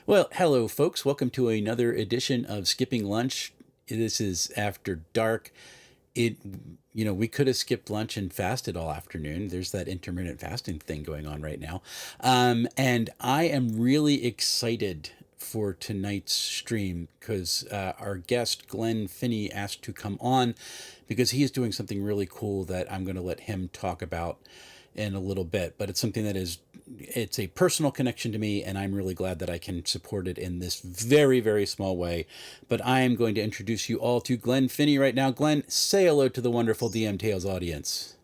Well, hello, folks. Welcome to another edition of Skipping Lunch. This is after dark. It, we could have skipped lunch and fasted all afternoon. There's that intermittent fasting thing going on right now. And I am really excited for tonight's stream because our guest, Glen Finney, asked to come on because he is doing something really cool that I'm going to let him talk about in a little bit. But it's something that it's a personal connection to me, and I'm really glad that I can support it in this very, very small way. But I am going to introduce you all to Glen Finney right now. Glen, say hello to the wonderful DM Tales audience.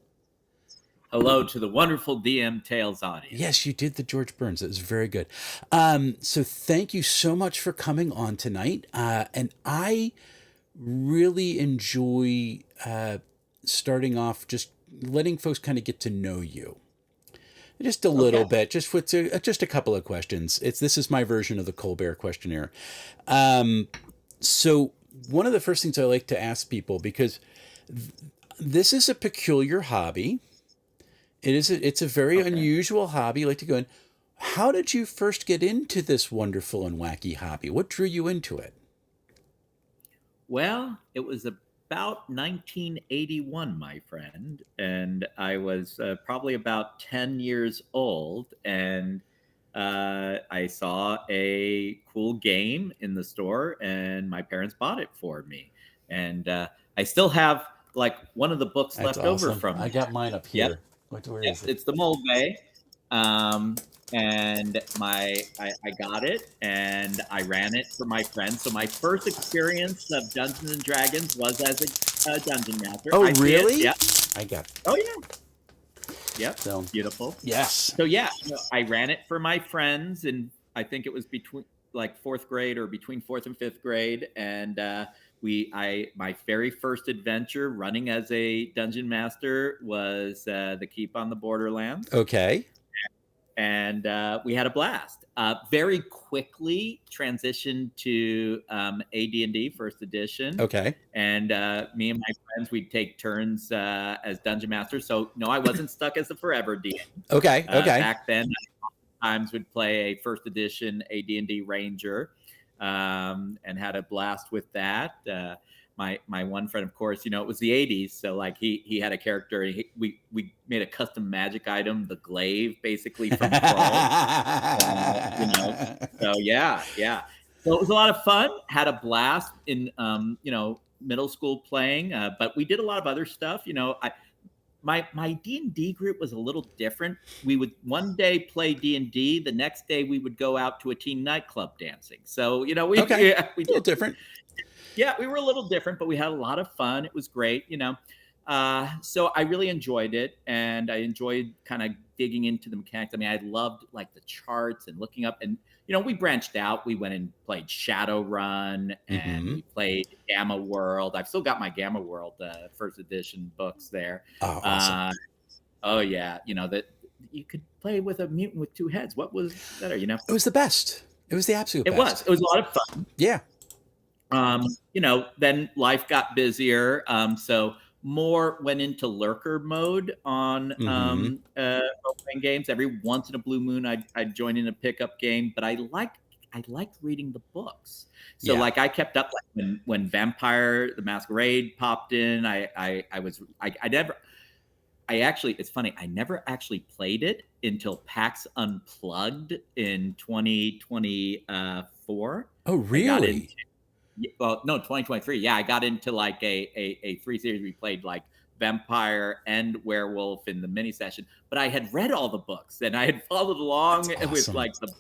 Hello to the wonderful DM Tales audience. Yes, you did the George Burns. It was very good. So thank you so much for coming on tonight. And I really enjoy starting off just letting folks kind of get to know you. Just a little bit, just with just a couple of questions. This is my version of the Colbert questionnaire. So one of the first things I like to ask people, because this is a peculiar hobby. It's a very unusual hobby. You like to go in. How did you first get into this wonderful and wacky hobby? What drew you into it? Well, it was about 1981, my friend, and I was probably about 10 years old, and I saw a cool game in the store, and my parents bought it for me, and I still have like one of the books That's left over awesome. from I that. got mine up here. Where is it? It's the Mold Bay. And I got it and I ran it for my friends. So my first experience of Dungeons and Dragons was as a dungeon master. Oh, really? Yep. I got it. Oh yeah. Yep. So beautiful. yes. So yeah, I ran it for my friends, and I think it was between like fourth grade or between fourth and fifth grade, and my very first adventure running as a dungeon master was the Keep on the Borderlands. Okay. And we had a blast. Very quickly transitioned to AD&D First Edition. Okay. And me and my friends, we'd take turns as dungeon masters. So no, I wasn't stuck as the forever DM. Okay. Back then, I sometimes would play a First Edition AD&D Ranger, and had a blast with that. My one friend, of course, it was the 80s, so like he had a character. We made a custom magic item, the glaive, basically from Crawl. So yeah. So it was a lot of fun. Had a blast in middle school playing, but we did a lot of other stuff. My D&D group was a little different. We would one day play D&D, the next day we would go out to a teen nightclub dancing. So we a little different. Yeah, we were a little different, but we had a lot of fun. It was great, So I really enjoyed it, and I enjoyed kind of digging into the mechanics. I mean, I loved like the charts and looking up, and we branched out. We went and played Shadowrun, and we played Gamma World. I've still got my Gamma World first edition books there. Oh, awesome. Oh yeah, that you could play with a mutant with two heads. What was better? It was the best. It was the absolute best. It was a lot of fun. Yeah. Then life got busier. So more went into lurker mode on role-playing games. Every once in a blue moon, I'd join in a pickup game, but I liked reading the books. So like I kept up, like when Vampire the Masquerade popped in, it's funny, I never actually played it until PAX Unplugged in 2024. Oh, really? Well, no, 2023. Yeah, I got into like a 3 series. We played like Vampire and Werewolf in the mini session, but I had read all the books and I had followed along with like the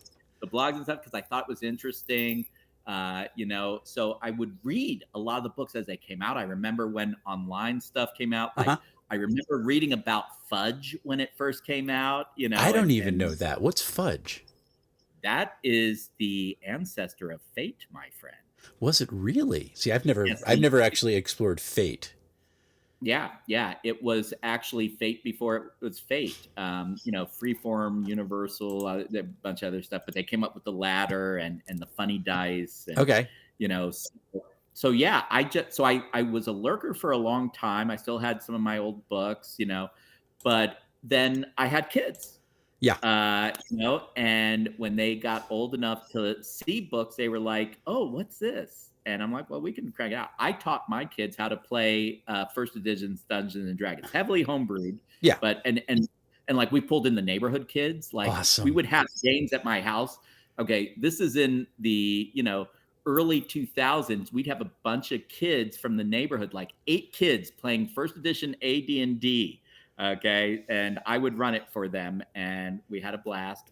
blogs and stuff because I thought it was interesting. So I would read a lot of the books as they came out. I remember when online stuff came out. Like I remember reading about Fudge when it first came out. I don't even know that. What's Fudge? That is the ancestor of Fate, my friend. Was it really? See, I've never actually explored Fate. Yeah. It was actually Fate before it was Fate. Freeform, Universal, a bunch of other stuff, but they came up with the ladder and the funny dice. And, So yeah, I was a lurker for a long time. I still had some of my old books, but then I had kids. Yeah. And when they got old enough to see books, they were like, "Oh, what's this?" And I'm like, "Well, we can crank it out." I taught my kids how to play first editions Dungeons and Dragons, heavily homebrewed, Yeah. but and like we pulled in the neighborhood kids. Like we Awesome. would have games at my house. Okay, this is in the early 2000s. We'd have a bunch of kids from the neighborhood, like 8 kids playing first edition AD&D. Okay, and I would run it for them, and we had a blast.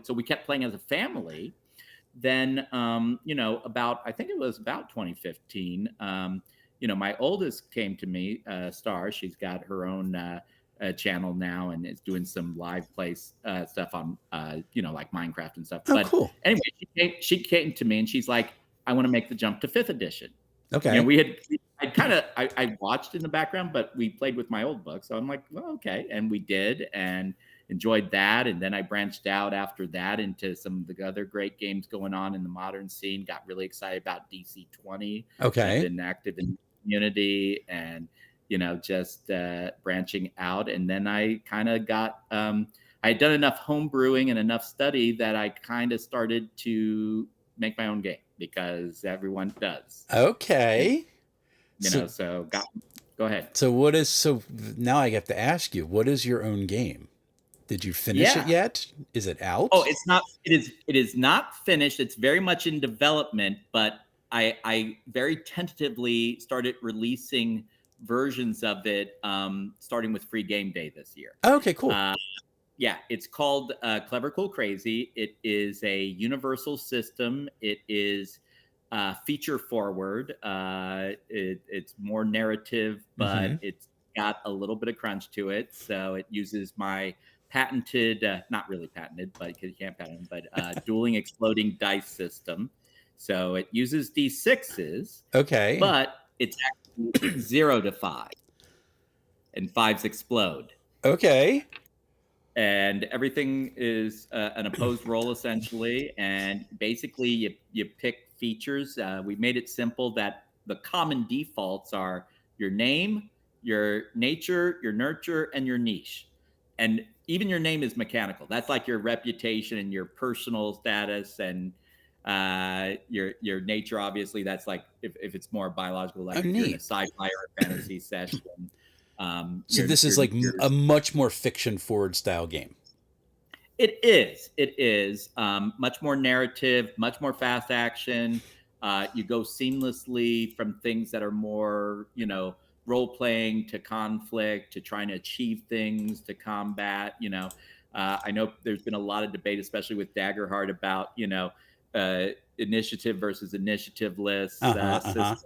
So we kept playing as a family. Then about, I think it was about 2015, my oldest came to me, Star. She's got her own channel now and is doing some live place stuff on like Minecraft and stuff. Oh, But cool. anyway, she came to me and she's like, "I want to make the jump to 5th edition." Okay. I watched in the background, but we played with my old book. So I'm like, well, okay. And we did and enjoyed that. And then I branched out after that into some of the other great games going on in the modern scene. Got really excited about DC 20, which I've Okay. been active in the community and, just branching out. And then I kind of got, I had done enough home brewing and enough study that I kind of started to make my own game because everyone does. Okay. So go ahead. So now I have to ask you, what is your own game? Did you finish it Yeah. yet? Is it out? Oh, it is not finished. It's very much in development, but I very tentatively started releasing versions of it, starting with Free Game Day this year. Okay, cool. Yeah, it's called Clever Cool Crazy. It is a universal system. It is feature forward. It's more narrative, but it's got a little bit of crunch to it. So it uses my patented, not really patented, but because you can't patent them, but dueling exploding dice system. So it uses D6s, Okay. but it's actually 0 to 5, and 5s explode. Okay. And everything is an opposed roll essentially, and basically you pick features. We made it simple that the common defaults are your name, your nature, your nurture, and your niche. And even your name is mechanical. That's like your reputation and your personal status, and your nature. Obviously, that's like if it's more biological, like if you're in a Neat. sci-fi or a fantasy session. So this is like a much more fiction forward style game. It is. It is much more narrative, much more fast action. You go seamlessly from things that are more, role playing to conflict to trying to achieve things to combat. I know there's been a lot of debate, especially with DAGGERHEART, about initiative versus initiative lists. Systems.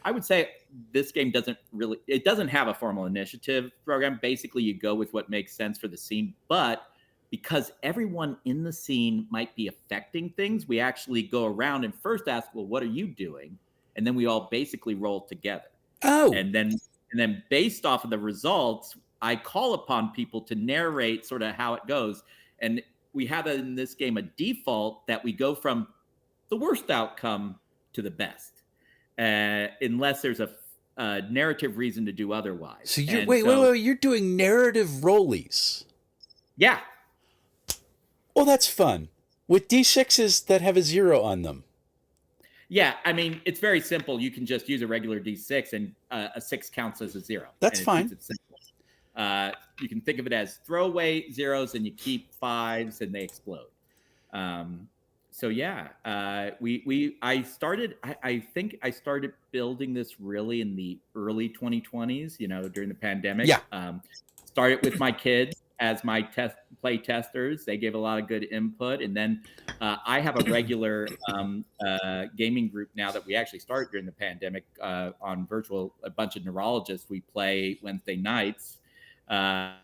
I would say this game doesn't have a formal initiative program. Basically, you go with what makes sense for the scene, but because everyone in the scene might be affecting things, we actually go around and first ask, well, what are you doing? And then we all basically roll together. Oh. And then based off of the results, I call upon people to narrate sort of how it goes. And we have in this game a default that we go from the worst outcome to the best. Unless there's a narrative reason to do otherwise. So wait, you're doing narrative rollies. Yeah. Well, that's fun. With D6s that have a 0 on them. Yeah, I mean, it's very simple. You can just use a regular D6 and a 6 counts as a 0. That's fine. You can think of it as throwaway zeros and you keep 5s and they explode. So yeah, I think I started building this really in the early 2020s, during the pandemic. Yeah. Started with my kids as my play testers. They gave a lot of good input. And then I have a regular gaming group now that we actually started during the pandemic on virtual, a bunch of neurologists. We play Wednesday nights. I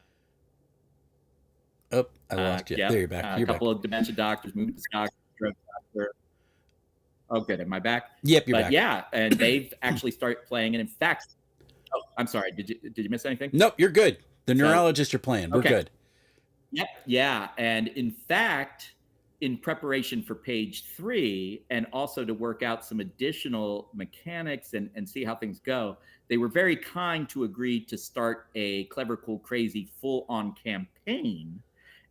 lost you. Yeah. There you're back. A couple of dementia doctors, movement doctors. Oh, good. Am I back? Yep, you're back. Yeah, and they've actually started playing. And in fact, I'm sorry. Did you miss anything? Nope, you're good. The neurologist you're playing. We're good. Yep. Yeah. And in fact, in preparation for page 3, and also to work out some additional mechanics and see how things go, they were very kind to agree to start a Clever Cool Crazy full-on campaign.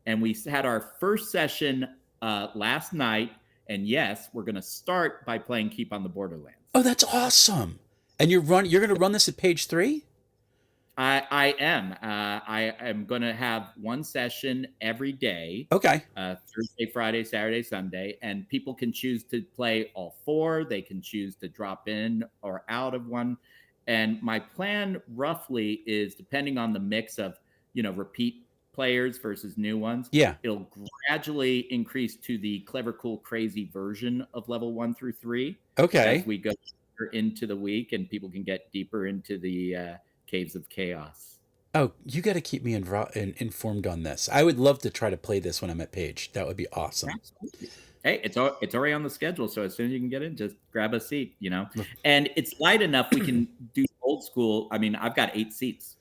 and we had our first session last night. And yes, we're going to start by playing Keep on the Borderlands. Oh, that's awesome! And you're going to run this at page 3? I am. I am going to have one session every day. Okay. Thursday, Friday, Saturday, Sunday, and people can choose to play all 4. They can choose to drop in or out of one. And my plan roughly is, depending on the mix of, repeat players versus new ones. Yeah. It'll gradually increase to the Clever, Cool, Crazy version of level 1 through 3. Okay. As we go into the week and people can get deeper into the Caves of Chaos. Oh, you got to keep me informed on this. I would love to try to play this when I'm at Page. That would be awesome. Absolutely. Hey, it's already on the schedule, so as soon as you can get in, just grab a seat, And it's light enough we can do old school. I mean, I've got 8 seats.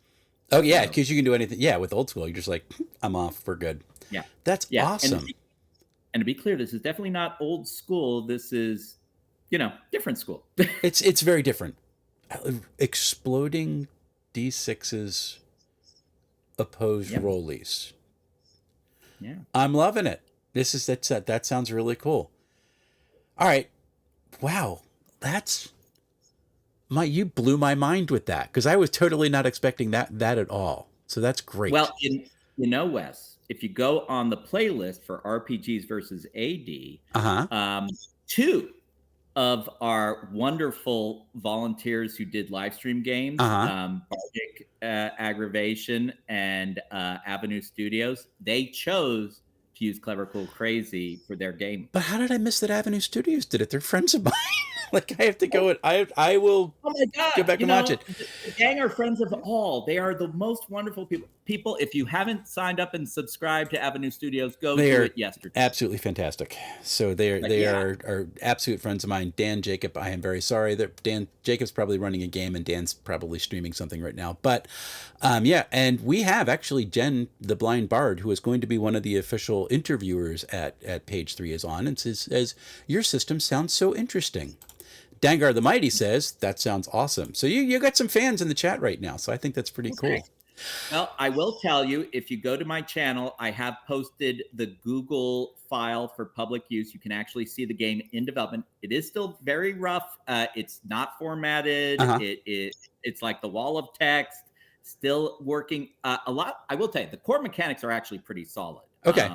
Oh, yeah, because you can do anything. Yeah, with old school, you're just like, I'm off. We're good. Yeah. That's awesome. And to be clear, this is definitely not old school. This is, different school. It's very different. Exploding D6s opposed rollies. Yeah. I'm loving it. That sounds really cool. All right. Wow. You blew my mind with that, because I was totally not expecting that at all. So that's great. Well, Wes, if you go on the playlist for RPGs versus AD, 2 of our wonderful volunteers who did live stream games, Bardic Aggravation and Avenue Studios, they chose to use Clever, Cool, Crazy for their game. But how did I miss that Avenue Studios did it? They're friends of mine. Like, I have to go I will go back and watch it. The gang are friends of all. They are the most wonderful people. If you haven't signed up and subscribed to Avenue Studios, do it yesterday. Absolutely fantastic. So they are absolute friends of mine. Dan Jacob, I am very sorry that Dan Jacob's probably running a game and Dan's probably streaming something right now. But and we have actually Jen, the blind bard, who is going to be one of the official interviewers at Page 3, is on and says, your system sounds so interesting. Dangar the Mighty says, that sounds awesome. So you got some fans in the chat right now. So I think that's pretty cool. Well, I will tell you, if you go to my channel, I have posted the Google file for public use. You can actually see the game in development. It is still very rough. It's not formatted. It's like the wall of text, still working a lot. I will tell you, the core mechanics are actually pretty solid. Okay.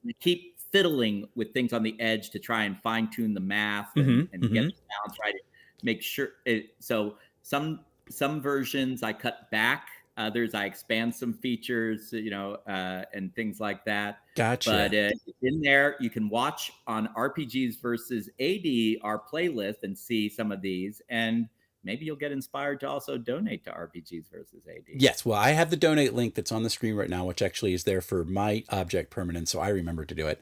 We keep fiddling with things on the edge to try and fine tune the math and get the balance right. Make sure so some versions I cut back, others I expand some features, and things like that. Gotcha. But in there, you can watch on RPGs versus AD, our playlist, and see some of these, and maybe you'll get inspired to also donate to RPGs versus AD. Yes, well, I have the donate link that's on the screen right now, which actually is there for my object permanence, so I remember to do it.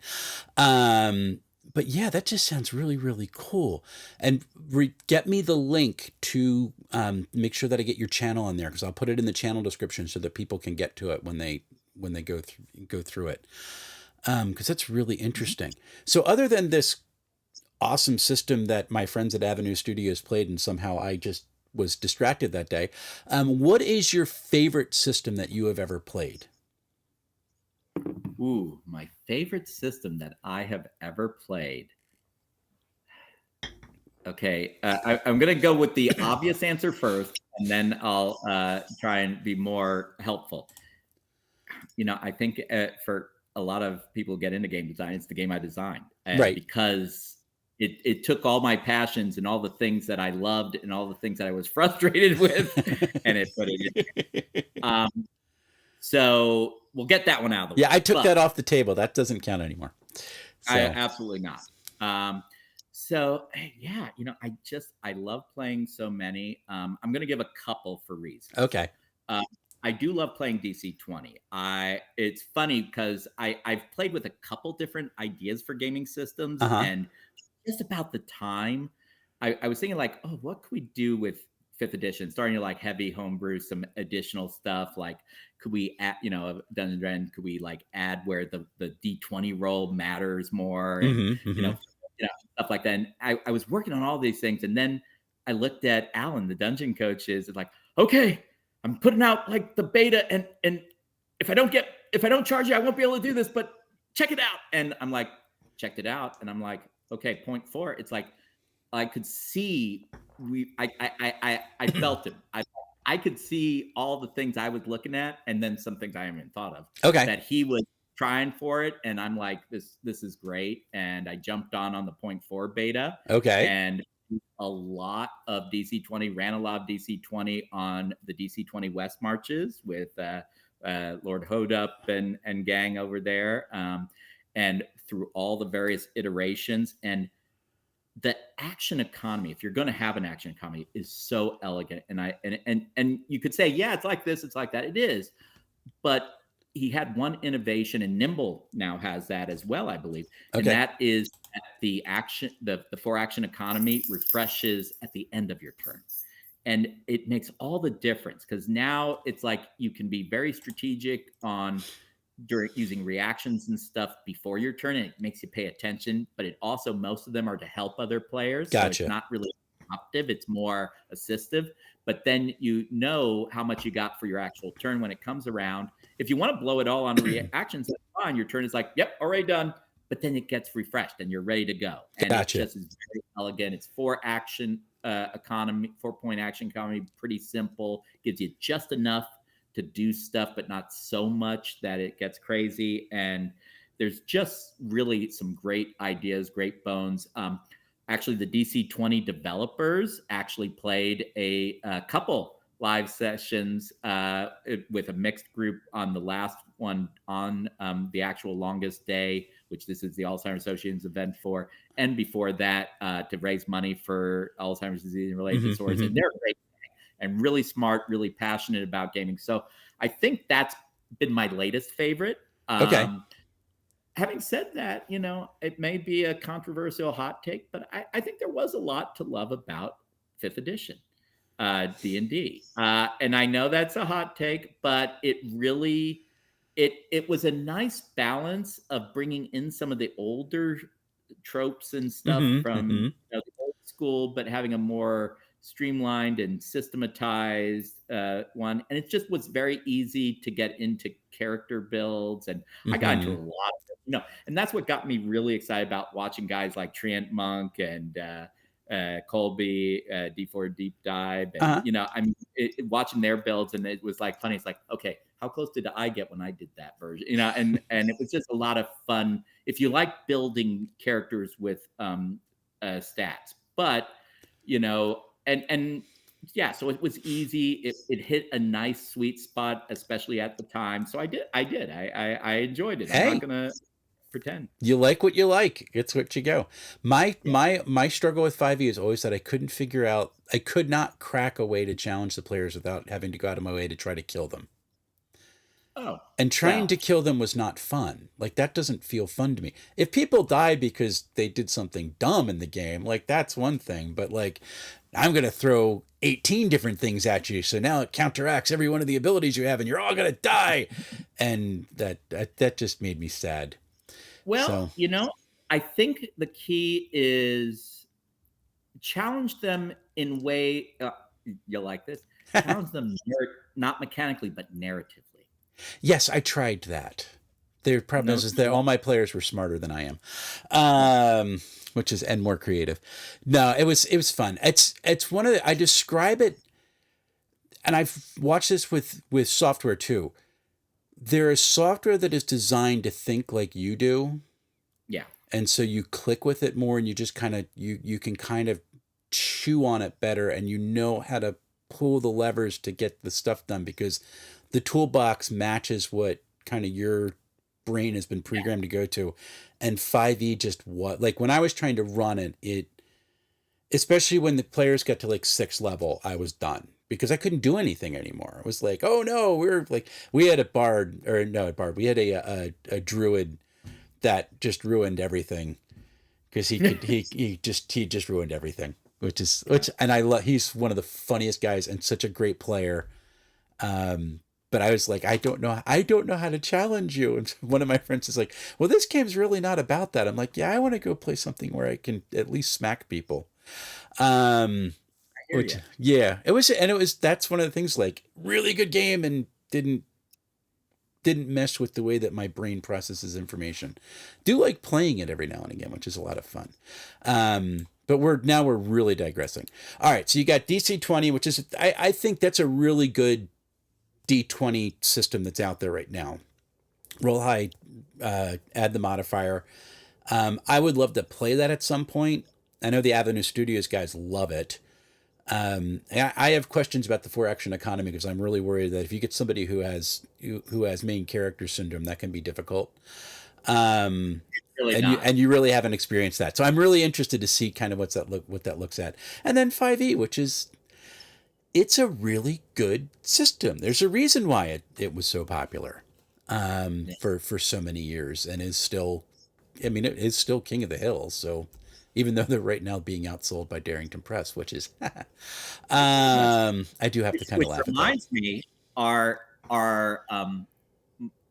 But yeah, that just sounds really, really cool. And get me the link to make sure that I get your channel on there, because I'll put it in the channel description so that people can get to it when they go through it. Because that's really interesting. So other than this awesome system that my friends at Avenue Studios played, and somehow I just was distracted that day, what is your favorite system that you have ever played? Ooh, my favorite system that I have ever played. Okay, I'm going to go with the obvious answer first, and then I'll try and be more helpful. I think for a lot of people who get into game design, it's the game I designed. Right. Because it took all my passions and all the things that I loved and all the things that I was frustrated with, and it put it in. So we'll get that one out of the way. Yeah, I took that off the table. That doesn't count anymore. So. Absolutely not. So yeah, I love playing so many. I'm going to give a couple for reasons. Okay. I do love playing DC-20. It's funny because I've played with a couple different ideas for gaming systems, and just about the time, I was thinking like, oh, what could we do with 5th edition? Starting to like heavy homebrew some additional stuff. Like, could we add, Dungeons & Dragons, could we like add where the D20 roll matters more, and stuff like that. And I was working on all these things, and then I looked at Alan, the dungeon coaches, and like, okay, I'm putting out like the beta, and if I don't get if I don't charge you, I won't be able to do this, but check it out. And I'm like, checked it out. And I'm like, okay, point 4. It's like, I could see I felt him. I could see all the things I was looking at, and then some things I haven't even thought of. Okay. That he was trying for it, and I'm like, this is great. And I jumped on the point 4 beta. Okay. And a lot of DC20, ran a lot of DC20 on the DC20 West marches with Lord Hodup and gang over there, and through all the various iterations. And the action economy, if you're going to have an action economy, is so elegant. And you could say, yeah, it's like this, it's like that. It is. But he had one innovation, and Nimble now has that as well, I believe. Okay. And that is that the 4 action economy refreshes at the end of your turn. And it makes all the difference, because now it's like you can be very strategic on during using reactions and stuff before your turn, and it makes you pay attention. But it also, most of them are to help other players. Gotcha. So it's not really disruptive, it's more assistive. But then you know how much you got for your actual turn when it comes around. If you want to blow it all on reactions, that's fine. Your turn is like, yep, already done. But then it gets refreshed and you're ready to go. And Gotcha. it just is very elegant. It's 4 action economy, 4-point action economy, pretty simple. Gives you just enough to do stuff, but not so much that it gets crazy. And there's just really some great ideas, great bones. Actually, the DC20 developers actually played a couple live sessions with a mixed group on the last one on the actual longest day, which this is the Alzheimer's Association's event for, and before that to raise money for Alzheimer's disease and related disorders. And they're great and really smart, really passionate about gaming. So I think that's been my latest favorite. Okay. Having said that, it may be a controversial hot take, but I think there was a lot to love about 5th edition D&D. And I know that's a hot take, but it really, it was a nice balance of bringing in some of the older tropes and stuff from the old school, but having a more streamlined and systematized one. And it just was very easy to get into character builds. And I got into a lot of and that's what got me really excited about watching guys like Treant Monk and Colby, D4 Deep Dive. And, I mean, watching their builds, and it was like funny. It's like, okay, how close did I get when I did that version? And it was just a lot of fun. If you like building characters with stats, but, and yeah, so it was easy. It hit a nice sweet spot, especially at the time. So I enjoyed it. I'm not gonna pretend. You like what you like. It's what you go. My struggle with 5e is always that I could not crack a way to challenge the players without having to go out of my way to try to kill them. Oh. And trying to kill them was not fun. Like, that doesn't feel fun to me. If people die because they did something dumb in the game, like, that's one thing. But, like, I'm going to throw 18 different things at you, so now it counteracts every one of the abilities you have, and you're all going to die. And that just made me sad. Well, I think the key is challenge them in way, you'll like this, challenge them not mechanically, but narratively. Yes, I tried that. The problem is that all my players were smarter than I am, and more creative. No, it was fun. It's one of the, I describe it, and I've watched this with software too. There is software that is designed to think like you do. Yeah. And so you click with it more, and you just kind of, you can kind of chew on it better, and you know how to pull the levers to get the stuff done, because the toolbox matches what kind of your brain has been programmed to go to. And 5e just like when I was trying to run it, especially when the players got to like 6th level, I was done because I couldn't do anything anymore. It was like, oh no, we had we had a druid that just ruined everything, because he just ruined everything, he's one of the funniest guys and such a great player. But I was like, I don't know how to challenge you. And one of my friends is like, well, this game's really not about that. I'm like, yeah, I want to go play something where I can at least smack people. That's one of the things, like, really good game, and didn't didn't mess with the way that my brain processes information. Do like playing it every now and again, which is a lot of fun. But we're really digressing. All right, so you got DC-20, which is I think that's a really good D20 system that's out there right now. Roll high, add the modifier. I would love to play that at some point. I know the Avenue Studios guys love it. I have questions about the 4-action economy because I'm really worried that if you get somebody who has main character syndrome, that can be difficult. And you really haven't experienced that, so I'm really interested to see kind of what that looks at. And then 5e, which is it's a really good system. There's a reason why it was so popular for so many years and is still. I mean, it is still king of the hill. So even though they're right now being outsold by Darrington Press, which is, I do have to kind of laugh at that. Which reminds me,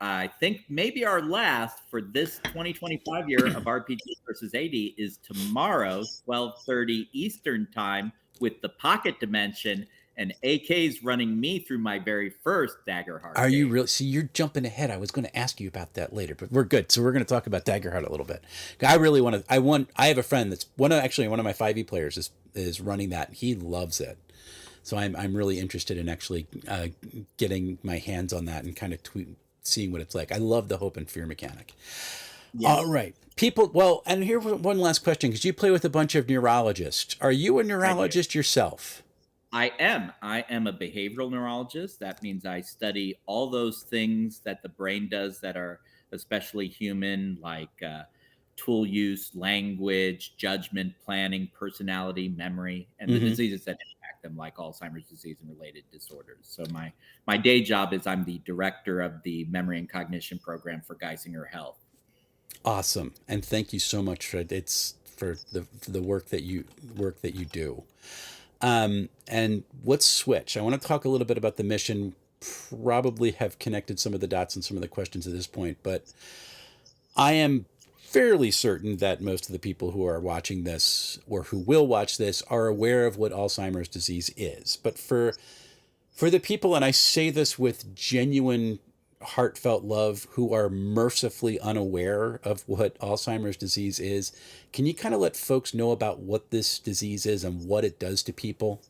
I think maybe our last for this 2025 year of RPG versus AD is tomorrow, 12:30 Eastern time, with the Pocket Dimension. And AK's running me through my very first Daggerheart. Are you really? See, you're jumping ahead. I was going to ask you about that later, but we're good. So we're going to talk about Daggerheart a little bit. I really want to. I have a friend that's one of my 5e players is running that. He loves it. So I'm really interested in actually getting my hands on that and kind of seeing what it's like. I love the hope and fear mechanic. Yes. All right, people. Well, and here's one last question, because you play with a bunch of neurologists. Are you a neurologist yourself? I am a behavioral neurologist. That means I study all those things that the brain does that are especially human, like tool use, language, judgment, planning, personality, memory, and the diseases that impact them, like Alzheimer's disease and related disorders. So my day job is I'm the director of the Memory and Cognition Program for Geisinger Health. Awesome, and thank you so much for the work that you do. And let's switch. I want to talk a little bit about the mission. Probably have connected some of the dots and some of the questions at this point, but I am fairly certain that most of the people who are watching this or who will watch this are aware of what Alzheimer's disease is. But for the people, and I say this with genuine heartfelt love, who are mercifully unaware of what Alzheimer's disease is, can you kind of let folks know about what this disease is and what it does to people?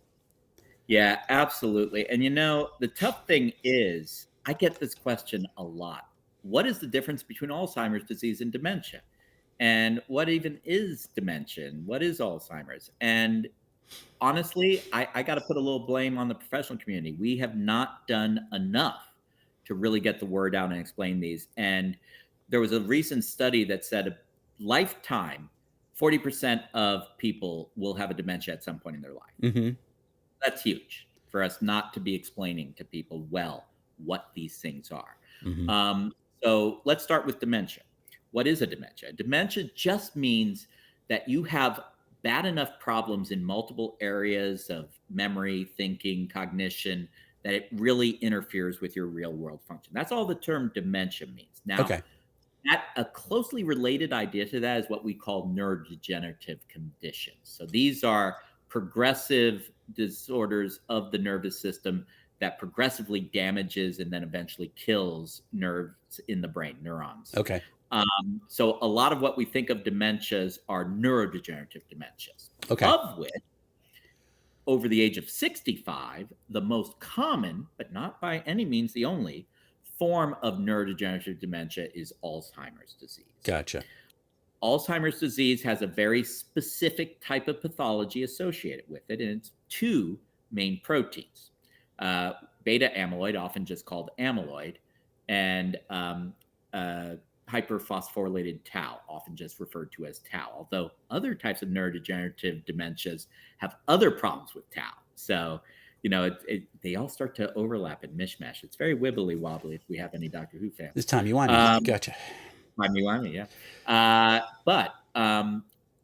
Yeah, absolutely. And the tough thing is, I get this question a lot. What is the difference between Alzheimer's disease and dementia? And what even is dementia? What is Alzheimer's? And honestly, I got to put a little blame on the professional community. We have not done enough to really get the word out and explain these. And there was a recent study that said a lifetime, 40% of people will have a dementia at some point in their life. Mm-hmm. That's huge for us not to be explaining to people what these things are. Mm-hmm. So let's start with dementia. What is a dementia? Dementia just means that you have bad enough problems in multiple areas of memory, thinking, cognition, that it really interferes with your real world function. That's all the term dementia means. Now, a closely related idea to that is what we call neurodegenerative conditions. So these are progressive disorders of the nervous system that progressively damages and then eventually kills nerves in the brain, neurons. Okay. So a lot of what we think of dementias are neurodegenerative dementias, of which, over the age of 65, the most common, but not by any means the only, form of neurodegenerative dementia is Alzheimer's disease. Gotcha. Alzheimer's disease has a very specific type of pathology associated with it, and it's two main proteins. Beta amyloid, often just called amyloid, and hyperphosphorylated tau, often just referred to as tau, although other types of neurodegenerative dementias have other problems with tau. So, they all start to overlap and mishmash. It's very wibbly wobbly if we have any Doctor Who fans. This time you want me. Gotcha. Yeah.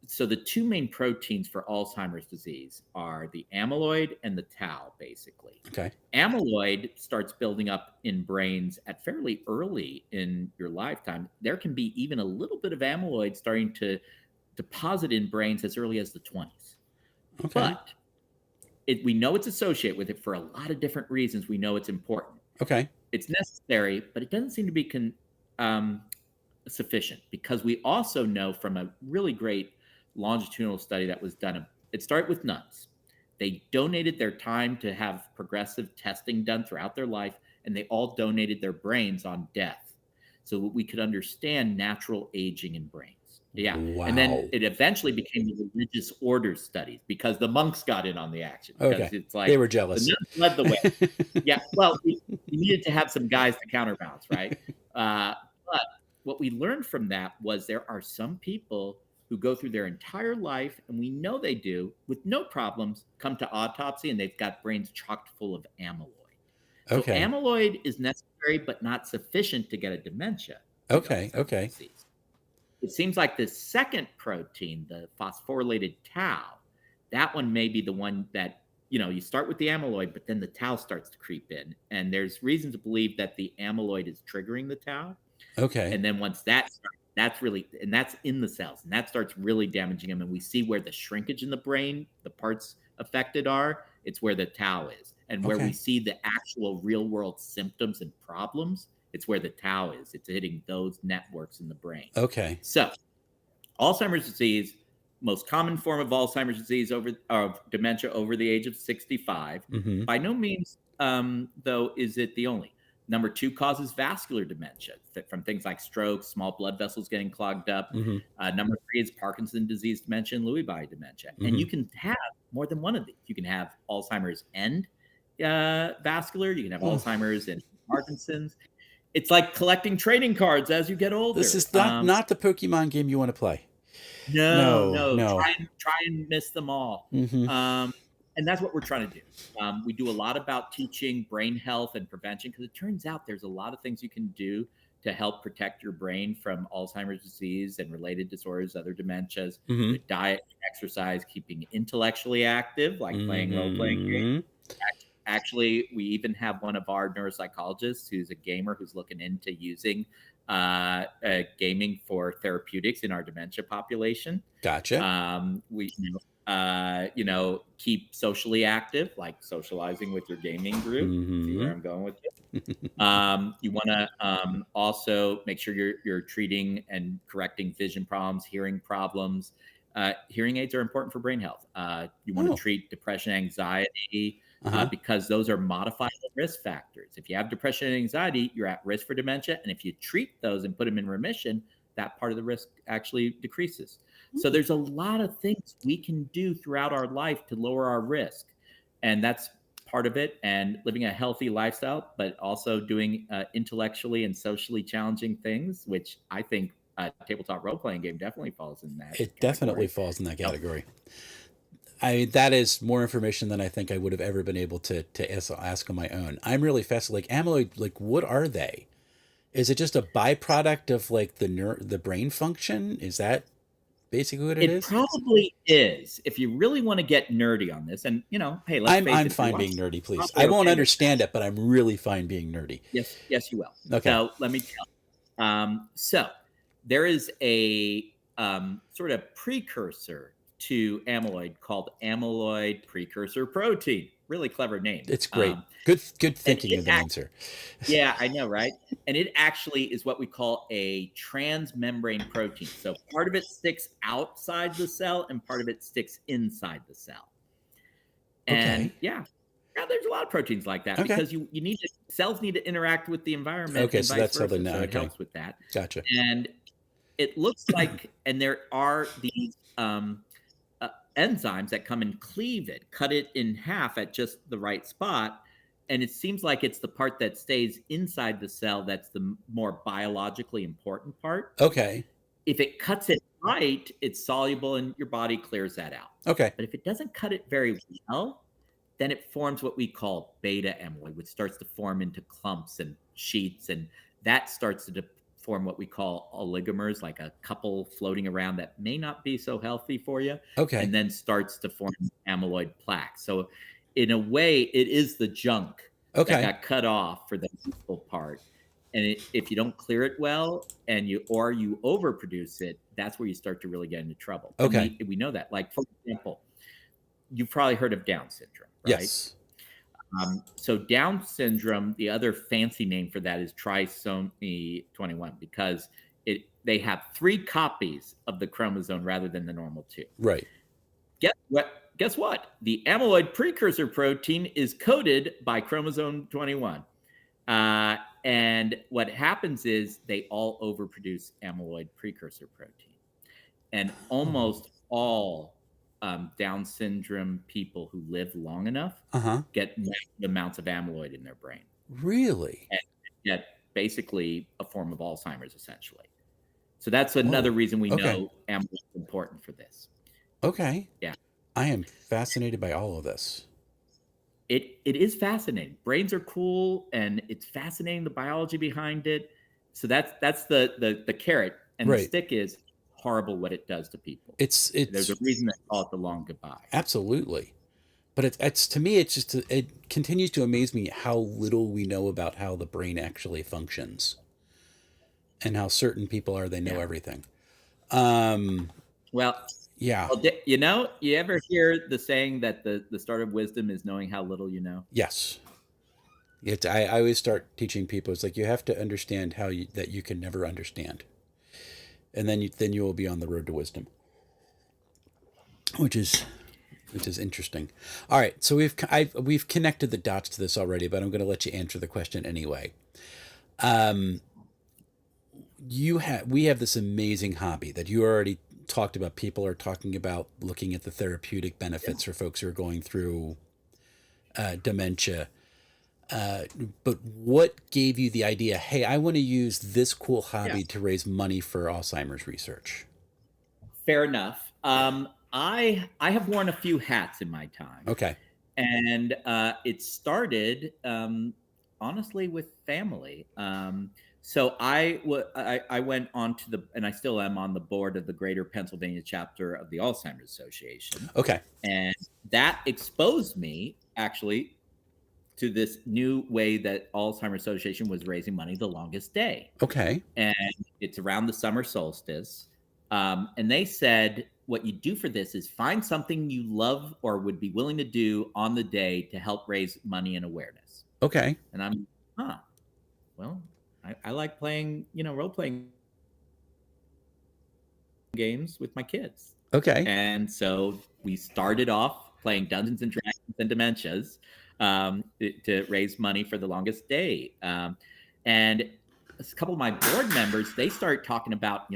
So the two main proteins for Alzheimer's disease are the amyloid and the tau, basically. Okay. Amyloid starts building up in brains at fairly early in your lifetime. There can be even a little bit of amyloid starting to deposit in brains as early as the 20s. Okay. But we know it's associated with it for a lot of different reasons. We know it's important. Okay. it's necessary, but it doesn't seem to be um, sufficient, because we also know from a really great longitudinal study that was done. It started with nuns. They donated their time to have progressive testing done throughout their life, and they all donated their brains on death so that we could understand natural aging in brains. Yeah. And then Wow. it eventually became the religious order studies, because the monks got in on the action, Okay. because it's They like were the jealous. nuns led the way. Yeah. Well, we needed to have some guys to counterbalance, right? But what we learned from that was there are some people who go through their entire life, and we know they do, with no problems, come to autopsy and they've got brains chocked full of amyloid. So Okay. amyloid is necessary, but not sufficient to get a dementia like Okay. Alzheimer's Okay. disease. It seems like the second protein, the phosphorylated tau, that one may be the one that, you start with the amyloid, but then the tau starts to creep in. And there's reason to believe that the amyloid is triggering the tau. Okay. And then once that starts, that's in the cells, and that starts really damaging them. And we see where the shrinkage in the brain, the parts affected are, it's where the tau is. And where we Okay. see the actual real world symptoms and problems, it's where the tau is. It's hitting those networks in the brain. Okay. So, Alzheimer's disease, most common form of Alzheimer's disease of dementia over the age of 65. Mm-hmm. By no means, though, is it the only. Number 2 causes vascular dementia from things like stroke, small blood vessels getting clogged up. Mm-hmm. Number 3 is Parkinson's disease dementia and Lewy body dementia. Mm-hmm. And you can have more than one of these. You can have Alzheimer's and vascular. You can have Alzheimer's and Parkinson's. It's like collecting trading cards as you get older. This is not the Pokemon game you want to play. No. No. Try and miss them all. Mm-hmm. And that's what we're trying to do. We do a lot about teaching brain health and prevention, because it turns out there's a lot of things you can do to help protect your brain from Alzheimer's disease and related disorders, other dementias, Mm-hmm. with diet, exercise, keeping intellectually active, like playing role-playing games. Actually, we even have one of our neuropsychologists who's a gamer who's looking into using gaming for therapeutics in our dementia population. Gotcha. We keep socially active, like socializing with your gaming group. Mm-hmm. See where I'm going with this? You want to also make sure you're treating and correcting vision problems, hearing problems. Hearing aids are important for brain health. You want to treat depression, anxiety, because those are modifiable risk factors. If you have depression and anxiety, you're at risk for dementia. And if you treat those and put them in remission, that part of the risk actually decreases. So there's a lot of things we can do throughout our life to lower our risk. And that's part of it. And living a healthy lifestyle, but also doing intellectually and socially challenging things, which I think tabletop role-playing game definitely falls in that It category. definitely falls in that category. That is more information than I think I would have ever been able to ask on my own. I'm really fascinated. Like amyloid, like what are they? Is it just a byproduct of like the brain function? Is that basically what it is? It probably is. If you really want to get nerdy on this, and hey, let's face it. I'm fine being nerdy, please. I won't understand it, but I'm really fine being nerdy. Yes, you will. Okay. So let me tell you. So there is a sort of precursor to amyloid called amyloid precursor protein. Really clever name. It's great. Good thinking of the name, sir. Yeah, I know, right? And it actually is what we call a transmembrane protein. So part of it sticks outside the cell and part of it sticks inside the cell. And yeah, there's a lot of proteins like that, because you need cells need to interact with the environment. Okay, and so vice that's versa, something so it helps with that. Gotcha. And it looks like, and there are these enzymes that come and cleave it, cut it in half at just the right spot. And it seems like it's the part that stays inside the cell that's the more biologically important part. Okay. If it cuts it right, it's soluble and your body clears that out. Okay. But if it doesn't cut it very well, then it forms what we call beta amyloid, which starts to form into clumps and sheets. And that starts to form what we call oligomers, like a couple floating around that may not be so healthy for you. Okay. And then starts to form amyloid plaques. So in a way, it is the junk that got cut off for the useful part. And if you don't clear it well and you overproduce it, that's where you start to really get into trouble. We know that. Like, for example, you've probably heard of Down syndrome, right? Yes. So Down syndrome, the other fancy name for that is trisomy 21 because they have 3 copies of the chromosome rather than the normal 2. Right. Guess what? The amyloid precursor protein is coded by chromosome 21. And what happens is they all overproduce amyloid precursor protein. And almost all Down syndrome people who live long enough get massive amounts of amyloid in their brain. Really? And get basically a form of Alzheimer's, essentially. So that's another reason we know amyloid is important for this. Okay. Yeah. I am fascinated by all of this. It is fascinating. Brains are cool, and it's fascinating, the biology behind it. So that's the carrot, and the stick is horrible what it does to people. There's a reason they call it the long goodbye. Absolutely. But it's to me, it continues to amaze me how little we know about how the brain actually functions, and how certain people are they know everything. Well, yeah. Well, you ever hear the saying that the start of wisdom is knowing how little you know? Yes. I always start teaching people. It's like you have to understand that you can never understand, and then you will be on the road to wisdom, which is interesting. All right, so we've connected the dots to this already, but I'm going to let you answer the question anyway. We have this amazing hobby that you already talked about. People are talking about looking at the therapeutic benefits for folks who are going through dementia. But what gave you the idea, hey, I want to use this cool hobby to raise money for Alzheimer's research? Fair enough. I have worn a few hats in my time. Okay. And it started, honestly, with family. So I went on to and I still am on the board of the Greater Pennsylvania chapter of the Alzheimer's Association. Okay. And that exposed me, actually, to this new way that Alzheimer's Association was raising money, the longest day. Okay. And it's around the summer solstice. And they said, what you do for this is find something you love or would be willing to do on the day to help raise money and awareness. Okay. And I'm, well, I like playing, role-playing games with my kids. Okay. And so we started off playing Dungeons and Dragons and Dementias to raise money for the longest day. And a couple of my board members, they start talking about,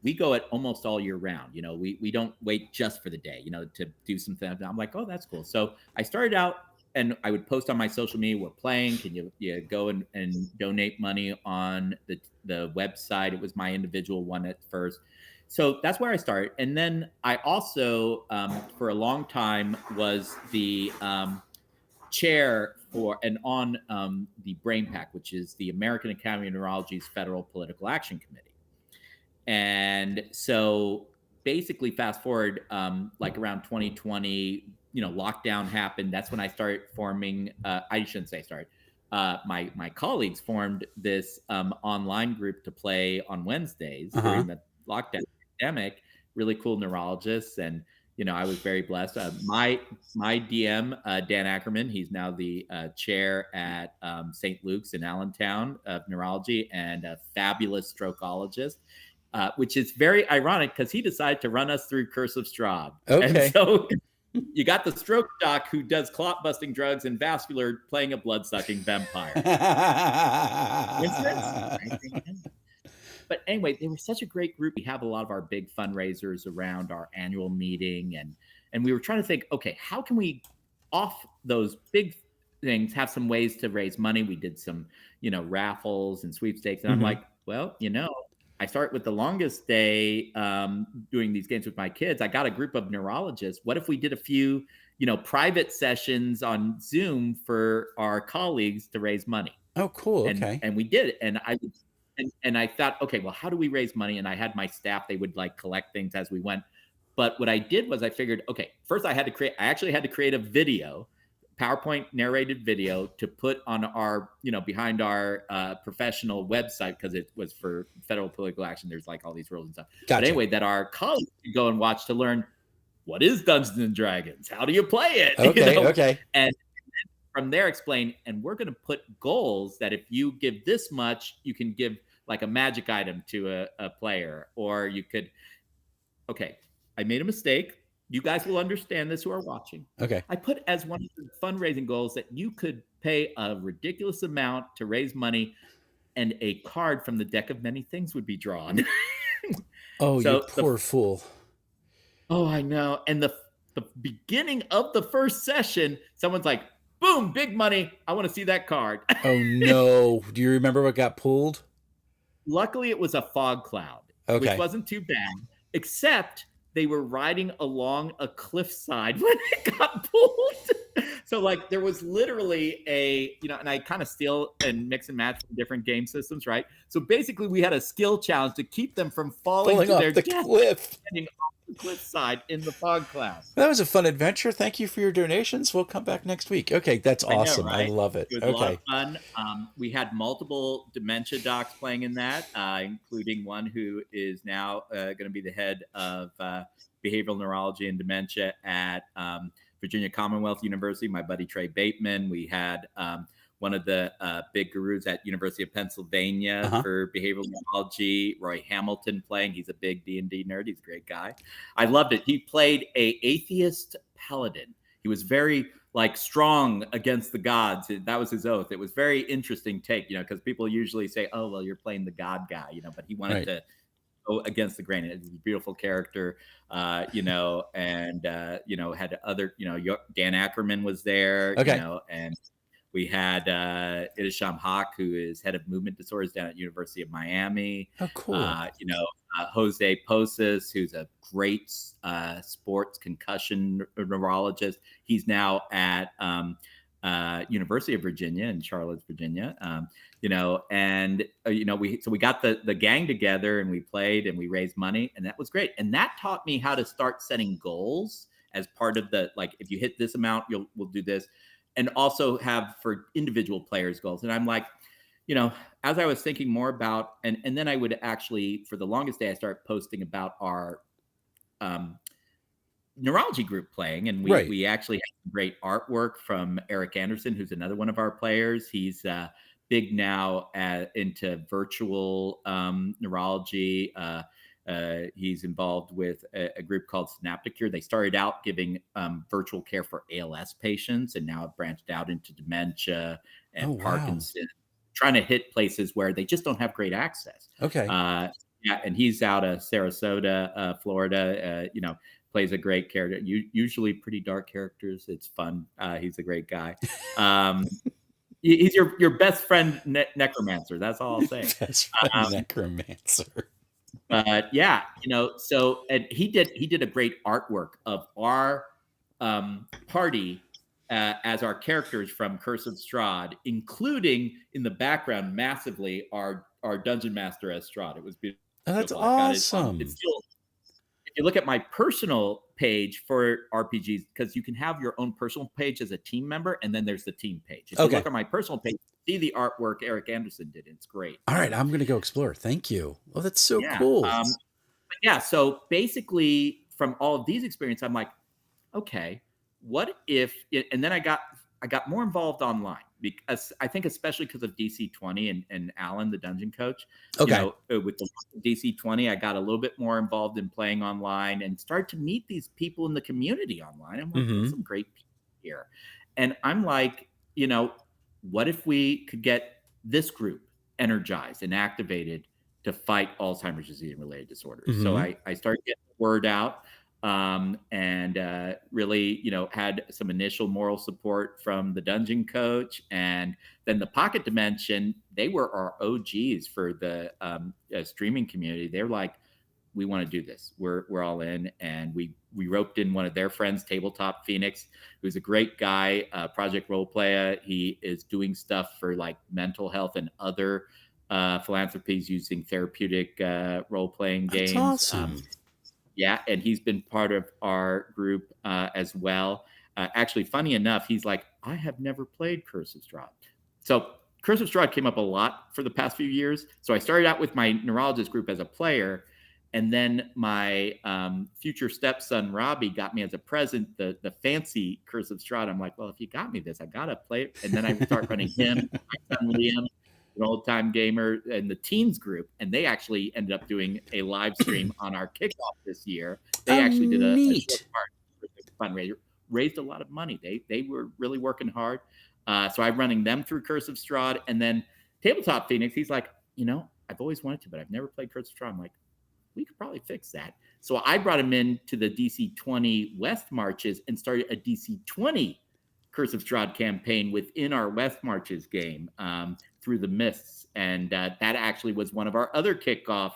we go it almost all year round. We don't wait just for the day, to do some things. I'm like, oh, that's cool. So I started out and I would post on my social media, we're playing. Can you go and donate money on the website? It was my individual one at first. So that's where I started. And then I also, for a long time, was the chair for and on the Brain Pack, which is the American Academy of Neurology's Federal Political Action Committee. And so basically fast forward, like around 2020, lockdown happened. That's when I started forming, I shouldn't say started, my colleagues formed this online group to play on Wednesdays during the lockdown pandemic, really cool neurologists. And, I was very blessed. My DM, Dan Ackerman, he's now the chair at St. Luke's in Allentown of neurology and a fabulous strokeologist. Which is very ironic because he decided to run us through Curse of Strahd. Okay. And so you got the stroke doc who does clot-busting drugs and vascular playing a blood-sucking vampire. But anyway, they were such a great group. We have a lot of our big fundraisers around our annual meeting. And we were trying to think, okay, how can we, off those big things, have some ways to raise money? We did some, raffles and sweepstakes. And I'm like, well, I start with the longest day doing these games with my kids. I got a group of neurologists. What if we did a few, private sessions on Zoom for our colleagues to raise money? Oh, cool. Okay. And we did it. And I thought, okay, well, how do we raise money? And I had my staff, they would collect things as we went. But what I did was I figured, okay, first I actually had to create a video, PowerPoint narrated video to put on our, behind our professional website, because it was for federal political action. There's all these rules and stuff. Gotcha. But anyway, that our colleagues could go and watch to learn what is Dungeons and Dragons? How do you play it? Okay. Okay. from there explain, and we're going to put goals that if you give this much, you can give like a magic item to a player, or you could, okay, I made a mistake. You guys will understand this who are watching. Okay. I put as one of the fundraising goals that you could pay a ridiculous amount to raise money, and a card from the deck of many things would be drawn. Oh, you So poor fool. oh, I know. And the beginning of the first session, someone's like, boom, big money. I want to see that card. Oh no. Do you remember what got pulled? Luckily, it was a fog cloud, which Okay. wasn't too bad, except they were riding along a cliffside when it got pulled. So, like, there was literally and I kind of steal and mix and match from different game systems, right? So basically, we had a skill challenge to keep them from falling to off their the death, cliff. standing off the cliffside in the fog cloud. That was a fun adventure. Thank you for your donations. We'll come back next week. Okay, that's awesome. I know, right? I love it. It was a lot Okay. of fun. We had multiple dementia docs playing in that, including one who is now going to be the head of behavioral neurology and dementia at Virginia Commonwealth University, my buddy Trey Bateman. We had one of the big gurus at University of Pennsylvania for behavioral neurology, Roy Hamilton, playing. He's a big D&D nerd. He's a great guy. I loved it. He played a atheist paladin. He was very like strong against the gods. That was his oath. It was very interesting take, because people usually say, oh, well, you're playing the god guy, but he wanted to go against the grain. It was a beautiful character, and had other, Dan Ackerman was there, and we had Idisham Haq, who is head of movement disorders down at University of Miami. Oh, cool. Jose Posas, who's a great sports concussion neurologist. He's now at University of Virginia in Charlotte, Virginia. We got the gang together and we played and we raised money, and that was great. And that taught me how to start setting goals as part of the, like, if you hit this amount, we'll do this. And also have for individual players goals. And I'm like, as I was thinking more about, and then I would actually, for the longest day, I started posting about our neurology group playing. And we actually have great artwork from Eric Anderson, who's another one of our players. He's big now into virtual neurology. He's involved with a group called Synapticure. They started out giving virtual care for ALS patients, and now have branched out into dementia and Parkinson's, trying to hit places where they just don't have great access. Okay. And he's out of Sarasota, Florida. Plays a great character. Usually pretty dark characters. It's fun. He's a great guy. He's your best friend necromancer. That's all I'll say. Best friend necromancer. But so, and he did a great artwork of our party as our characters from Curse of Strahd, including in the background massively our dungeon master as Strahd. It was beautiful. Oh, that's awesome. It's still, if you look at my personal page for RPGs, because you can have your own personal page as a team member, and then there's the team page. If you look at my personal page, see the artwork Eric Anderson did. It's great. All right, I'm going to go explore. Thank you. Oh, that's so cool. So basically, from all of these experiences, I'm like, okay, what if? And then I got more involved online, because I think especially because of DC20 and Alan, the dungeon coach. Okay. With the DC20, I got a little bit more involved in playing online and started to meet these people in the community online. I'm like, there's some great people here, and I'm like, what if we could get this group energized and activated to fight Alzheimer's disease and related disorders? So I started getting the word out, and really, had some initial moral support from the dungeon coach, and then the Pocket Dimension. They were our OGs for the streaming community. They're like, we want to do this. We're all in, and we roped in one of their friends, Tabletop Phoenix, who's a great guy, project role player. He is doing stuff for like mental health and other philanthropies using therapeutic role-playing games. That's awesome. And he's been part of our group as well. Actually, funny enough, he's like, I have never played Curse of Strahd. So Curse of Strahd came up a lot for the past few years. So I started out with my neurologist group as a player, And then my future stepson Robbie got me as a present the fancy Curse of Strahd. I'm like, well, if you got me this, I gotta play it. And then I start running him, my son Liam, an old time gamer, and the teens group, and they actually ended up doing a live stream on our kickoff this year. They Oh, actually did a short neat. part for the fundraiser, raised a lot of money. They were really working hard. So I'm running them through Curse of Strahd, and then Tabletop Phoenix. He's like, I've always wanted to, but I've never played Curse of Strahd. I'm like, we could probably fix that. So I brought him in to the DC 20 West Marches and started a DC 20 Curse of Strahd campaign within our West Marches game, Through the Mists. And that actually was one of our other kickoff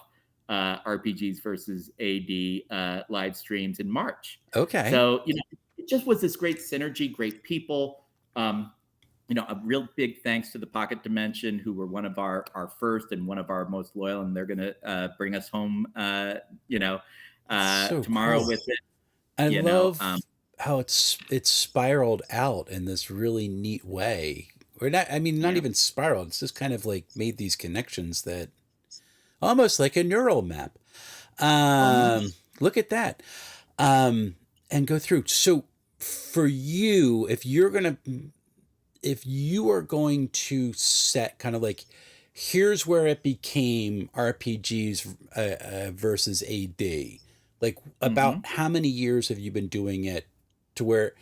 RPGs versus AD live streams in March. Okay. So, it just was this great synergy, great people. A real big thanks to the Pocket Dimension, who were one of our first and one of our most loyal, and they're going to bring us home, So tomorrow cool. with it. I love how it's spiraled out in this really neat way. Or not, I mean, not Yeah. even spiraled. It's just kind of like made these connections that almost like a neural map. Look at that. And go through. So for you, if you are going to set kind of like, here's where it became RPGs versus AD. Like, about how many years have you been doing it to where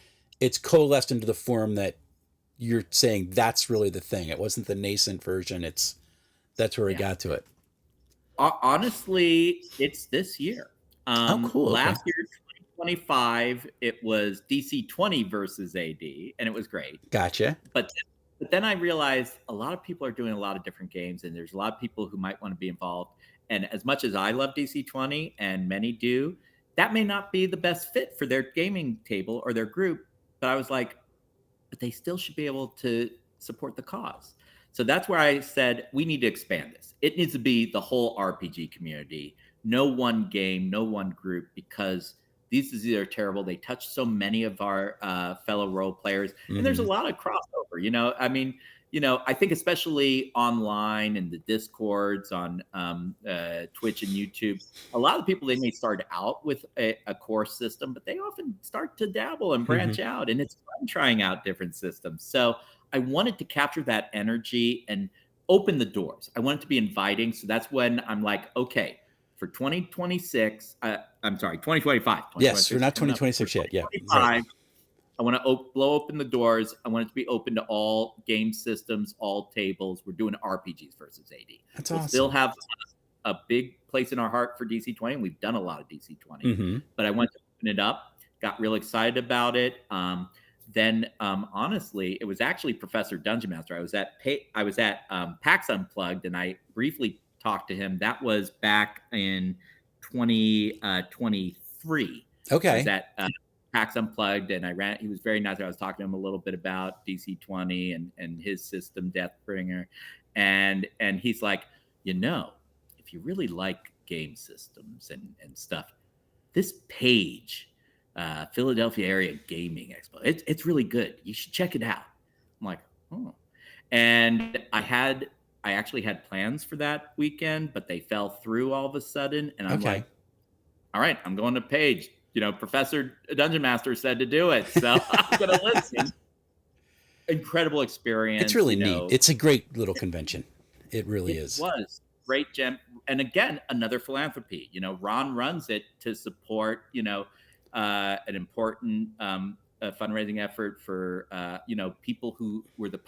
it's coalesced into the form that you're saying that's really the thing? It wasn't the nascent version. That's where we got to it. Honestly, it's this year. Oh, cool. Last year, 2025, it was DC 20 versus AD, and it was great. Gotcha. But then I realized a lot of people are doing a lot of different games, and there's a lot of people who might want to be involved. And as much as I love DC 20, and many do, that may not be the best fit for their gaming table or their group. But I was like, but they still should be able to support the cause. So that's where I said, we need to expand this. It needs to be the whole RPG community, no one game, no one group, because these diseases are terrible. They touch so many of our fellow role players, and there's a lot of crossover. I think especially online and the Discords on Twitch and YouTube, a lot of people, they may start out with a core system, but they often start to dabble and branch out, and it's fun trying out different systems. So I wanted to capture that energy and open the doors. I wanted to be inviting. So that's when I'm like, okay, for 2026, I'm sorry, 2025. Yes, we're not 2026 yet. Yeah. Right. I want to blow open the doors. I want it to be open to all game systems, all tables. We're doing RPGs versus AD. That's we'll awesome. Still have a big place in our heart for DC 20. And we've done a lot of DC 20, but I wanted to open it up. Got real excited about it. Then, honestly, it was actually Professor Dungeon Master. I was at PAX Unplugged, and I briefly talked to him. That was back in 2023. Okay. I was at PAX Unplugged, and he was very nice. I was talking to him a little bit about DC 20 and his system, Deathbringer, and he's like, if you really like game systems and stuff, this page, Philadelphia Area Gaming Expo, it's really good. You should check it out. I'm like, oh. And I actually had plans for that weekend, but they fell through all of a sudden. And I'm like, all right, I'm going to Page. Professor Dungeon Master said to do it, so I'm going to listen. Incredible experience. It's really neat. It's a great little convention. It really is. It was great, gem. And again, another philanthropy. Ron runs it to support, an important fundraising effort for, people who were the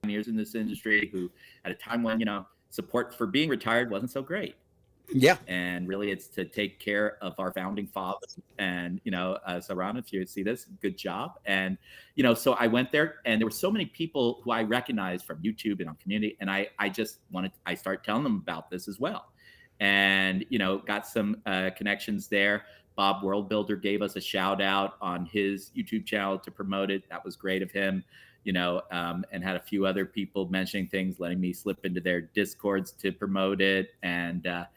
pioneers in this industry, who at a time when, support for being retired wasn't so great. Yeah. And really, it's to take care of our founding fathers. And, so Ron, if you see this, good job. And, so I went there, and there were so many people who I recognized from YouTube and on community. And I started telling them about this as well. And, got some connections there. Bob Worldbuilder gave us a shout out on his YouTube channel to promote it. That was great of him, and had a few other people mentioning things, letting me slip into their Discords to promote it. And, that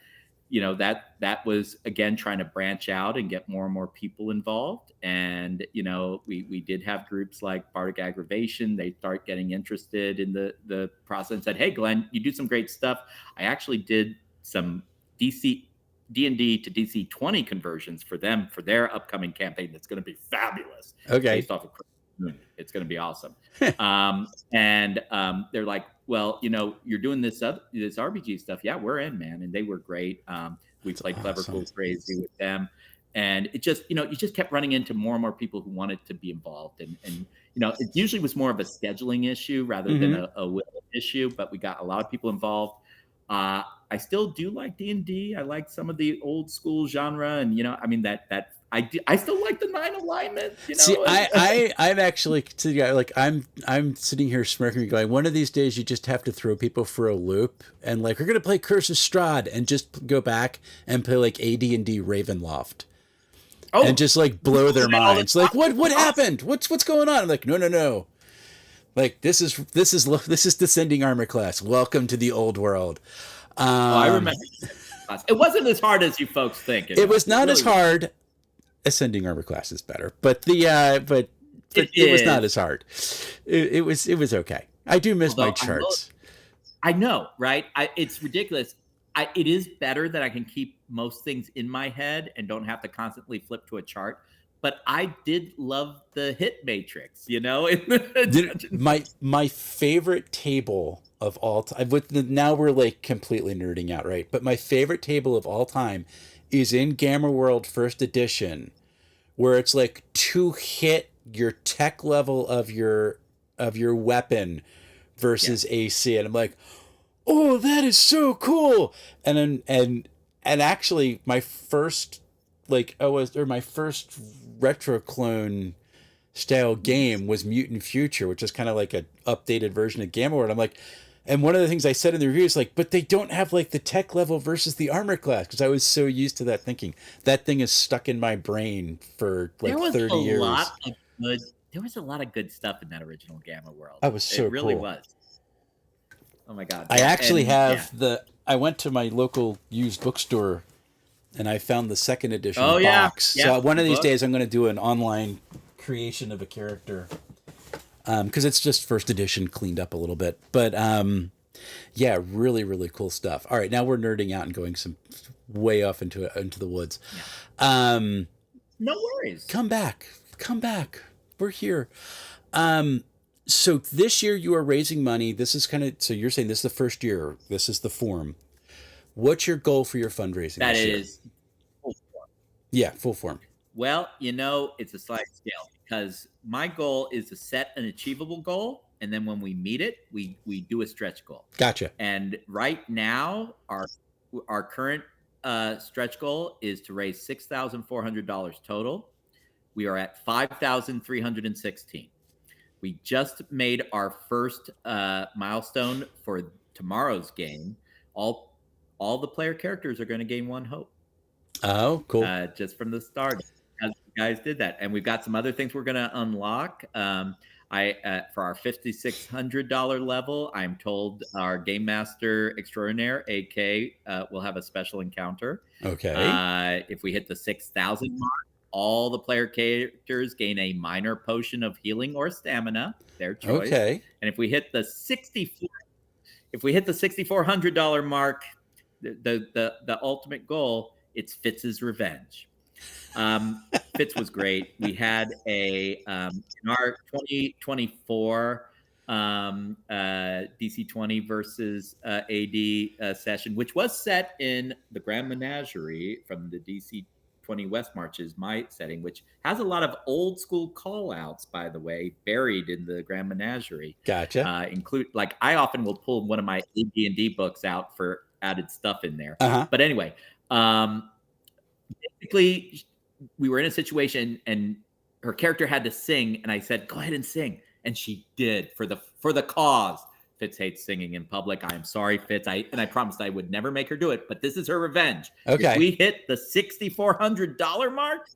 was, again, trying to branch out and get more and more people involved. And, we did have groups like Bardic Aggravation. They start getting interested in the process and said, hey, Glenn, you do some great stuff. I actually did some DC D&D to DC 20 conversions for them for their upcoming campaign. That's going to be fabulous. Okay. Based off of Moon. It's going to be awesome. They're like, well, you're doing this RPG stuff. Yeah, we're in, man. And they were great. We played Clever Cool Crazy with them. And it just, you just kept running into more and more people who wanted to be involved. And it usually was more of a scheduling issue rather than a will issue, but we got a lot of people involved. I still do like D&D. I like some of the old school genre, and I still like the 9 alignment. See, I'm actually like I'm sitting here smirking, going, one of these days you just have to throw people for a loop, and like we're gonna play Curse of Strahd, and just go back and play like AD&D Ravenloft. And just like blow their minds. Like, what happened? What's going on? I'm like, no. Like this is Descending Armor Class. Welcome to the old world. I remember. It wasn't as hard as you folks think. It was not as hard. Ascending Armor Class is better, but it was not as hard. It was okay. I do miss my charts. I know, right? It's ridiculous. It is better that I can keep most things in my head and don't have to constantly flip to a chart. But I did love the hit matrix, My favorite table of all time. Now we're like completely nerding out, right? But my favorite table of all time is in Gamma World First Edition, where it's like to hit your tech level of your weapon versus AC, and I'm like, oh, that is so cool. And actually my first my first retro clone style game was Mutant Future, which is kind of like an updated version of Gamma World. I'm like, and one of the things I said in the review is like, but they don't have like the tech level versus the armor class, because I was so used to that thinking. That thing is stuck in my brain for like 30 years. There was a lot of good stuff in that original Gamma World. That was so cool. It really was. Oh my God. I actually I went to my local used bookstore and I found the second edition box. Yeah. So one of these days I'm going to do an online creation of a character. Because it's just first edition cleaned up a little bit. But yeah, really, really cool stuff. All right, now we're nerding out and going some way off into the woods. Yeah. No worries. Come back. We're here. So this year you are raising money. This is so you're saying this is the first year. This is the form. What's your goal for your fundraising this year? That is full form. Yeah, full form. Well, it's a sliding scale, because my goal is to set an achievable goal, and then when we meet it, we do a stretch goal. Gotcha. And right now, our current stretch goal is to raise $6,400 total. We are at $5,316. We just made our first milestone for tomorrow's game. All the player characters are going to gain 1 hope. Oh, cool. Just from the start, as you guys did that. And we've got some other things we're going to unlock. For our $5,600 level, I'm told our Game Master Extraordinaire, AK, will have a special encounter. Okay. If we hit the 6,000 mark, all the player characters gain a minor potion of healing or stamina, their choice. Okay. And if we hit the $6,400 mark, the ultimate goal, it's Fitz's revenge. Fitz was great. We had in our 2024 DC 20 versus AD session, which was set in the Grand Menagerie from the DC 20 West March, is my setting, which has a lot of old school call outs, by the way, buried in the Grand Menagerie. Gotcha. I often will pull one of my AD&D books out for added stuff in there. Uh-huh. But anyway, basically we were in a situation and her character had to sing, and I said, go ahead and sing. And she did for the cause. Fitz hates singing in public. I am sorry, Fitz. I promised I would never make her do it, but this is her revenge. Okay. If we hit the $6,400 mark,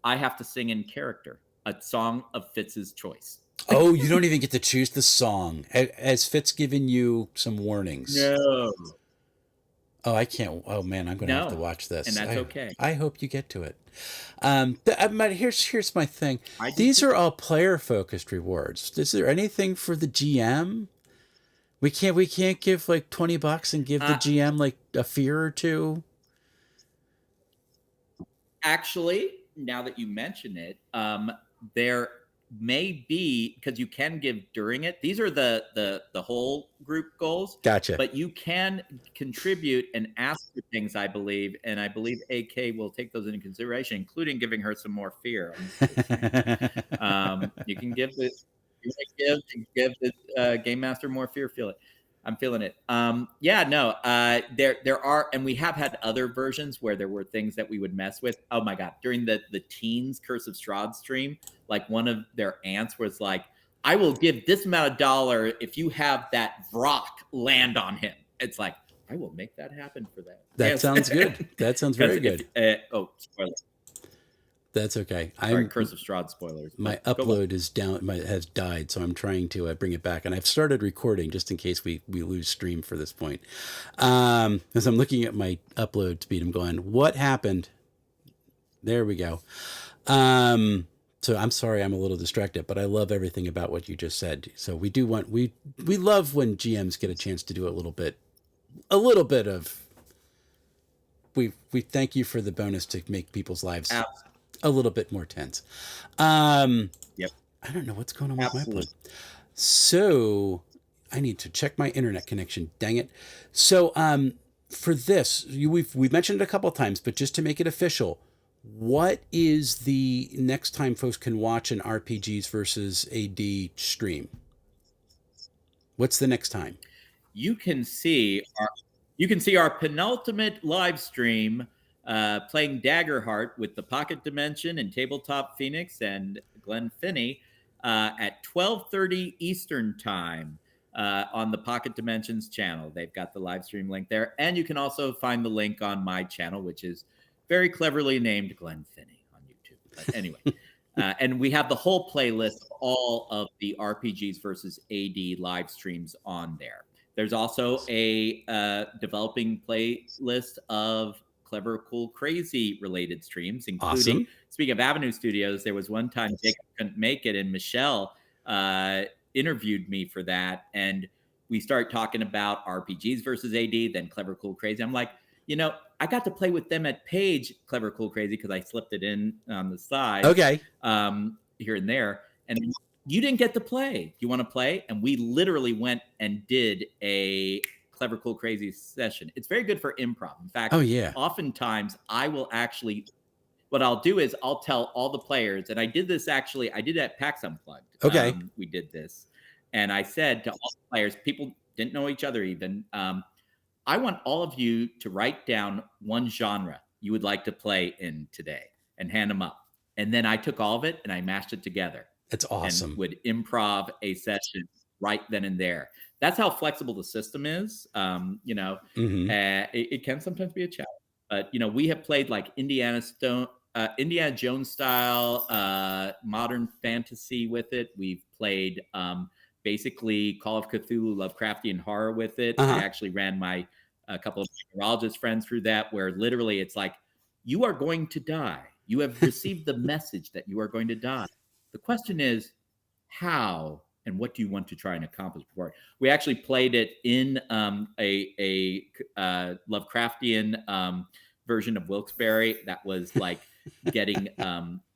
I have to sing in character a song of Fitz's choice. Oh, you don't even get to choose the song. Has Fitz given you some warnings? No. Oh, I can't. Oh man, I'm going to have to watch this. And that's okay. I hope you get to it. Here's my thing. These are all player focused rewards. Is there anything for the GM? We can't give like $20 and give the GM like a fear or two. Actually, now that you mention it, there may be, because you can give during it. These are the whole group goals. Gotcha. But you can contribute and ask for things, I believe, and I believe AK will take those into consideration, including giving her some more fear. You can give this. You want to give the game master more fear. Feel it. I'm feeling it. Yeah, no, there are, and we have had other versions where there were things that we would mess with. Oh my God. During the teens Curse of Strahd stream, like one of their aunts was like, I will give this amount of dollar if you have that Vrock land on him. It's like, I will make that happen for that. That Yes. sounds good. That sounds very good. Oh, spoiler. That's okay. Sorry, Curse of Strahd spoilers. My upload is down. Has died, so I'm trying to bring it back. And I've started recording just in case we lose stream for this point. As I'm looking at my upload speed, I'm going, what happened? There we go. So I'm sorry, I'm a little distracted, but I love everything about what you just said. So we love when GMs get a chance to do a little bit of. We thank you for the bonus to make people's lives a little bit more tense. Yep. I don't know what's going on with my upload. So I need to check my internet connection. Dang it. So for this, we've mentioned it a couple of times, but just to make it official, what is the next time folks can watch an RPGs versus AD stream? What's the next time? You can see our penultimate live stream playing Daggerheart with the Pocket Dimension and Tabletop Phoenix and Glen Finney at 12:30 Eastern Time on the Pocket Dimensions channel. They've got the live stream link there. And you can also find the link on my channel, which is very cleverly named Glen Finney on YouTube. But anyway, and we have the whole playlist of all of the RPGs versus AD live streams on there. There's also a developing playlist of Clever, Cool, Crazy related streams, including, speaking of Avenue Studios, there was one time Jacob couldn't make it, and Michelle interviewed me for that. And we start talking about RPGs versus AD, then Clever, Cool, Crazy. I'm like, I got to play with them at Page Clever, Cool, Crazy because I slipped it in on the side. Okay. Here and there. And you didn't get to play. Do you want to play? And we literally went and did a Clever, Cool, Crazy session. It's very good for improv. In fact, oftentimes I will actually, what I'll do is I'll tell all the players, and I did this actually, I did it at PAX Unplugged. Okay. We did this. And I said to all the players, people didn't know each other even, I want all of you to write down one genre you would like to play in today and hand them up. And then I took all of it and I mashed it together. That's awesome. And would improv a session right then and there. That's how flexible the system is. It can sometimes be a challenge. But, we have played like Indiana Jones style, modern fantasy with it. We've played basically Call of Cthulhu, Lovecraftian horror with it. I actually ran a couple of neurologist friends through that, where literally it's like, you are going to die. You have received the message that you are going to die. The question is, how and what do you want to try and accomplish before? We actually played it in a Lovecraftian version of Wilkes-Barre that was like getting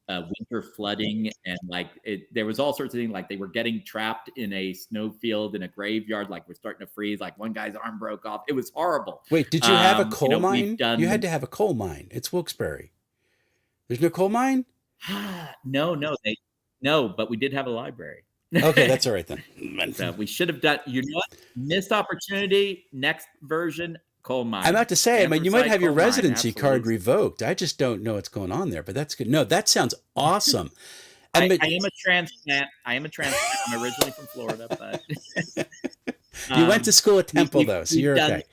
winter flooding, and like there was all sorts of things, like they were getting trapped in a snowfield in a graveyard, like we're starting to freeze, like one guy's arm broke off. It was horrible. Wait, did you have a coal mine? You had to have a coal mine. It's Wilkes-Barre. There's no coal mine? No, but we did have a library. Okay, that's all right then. So we should have done, what? Missed opportunity, next version, coal mine. I'm about to say, you might have your residency card revoked. I just don't know what's going on there, but that's good. No, that sounds awesome. I am a transplant. I'm originally from Florida, but you went to school at Temple though, so you're okay.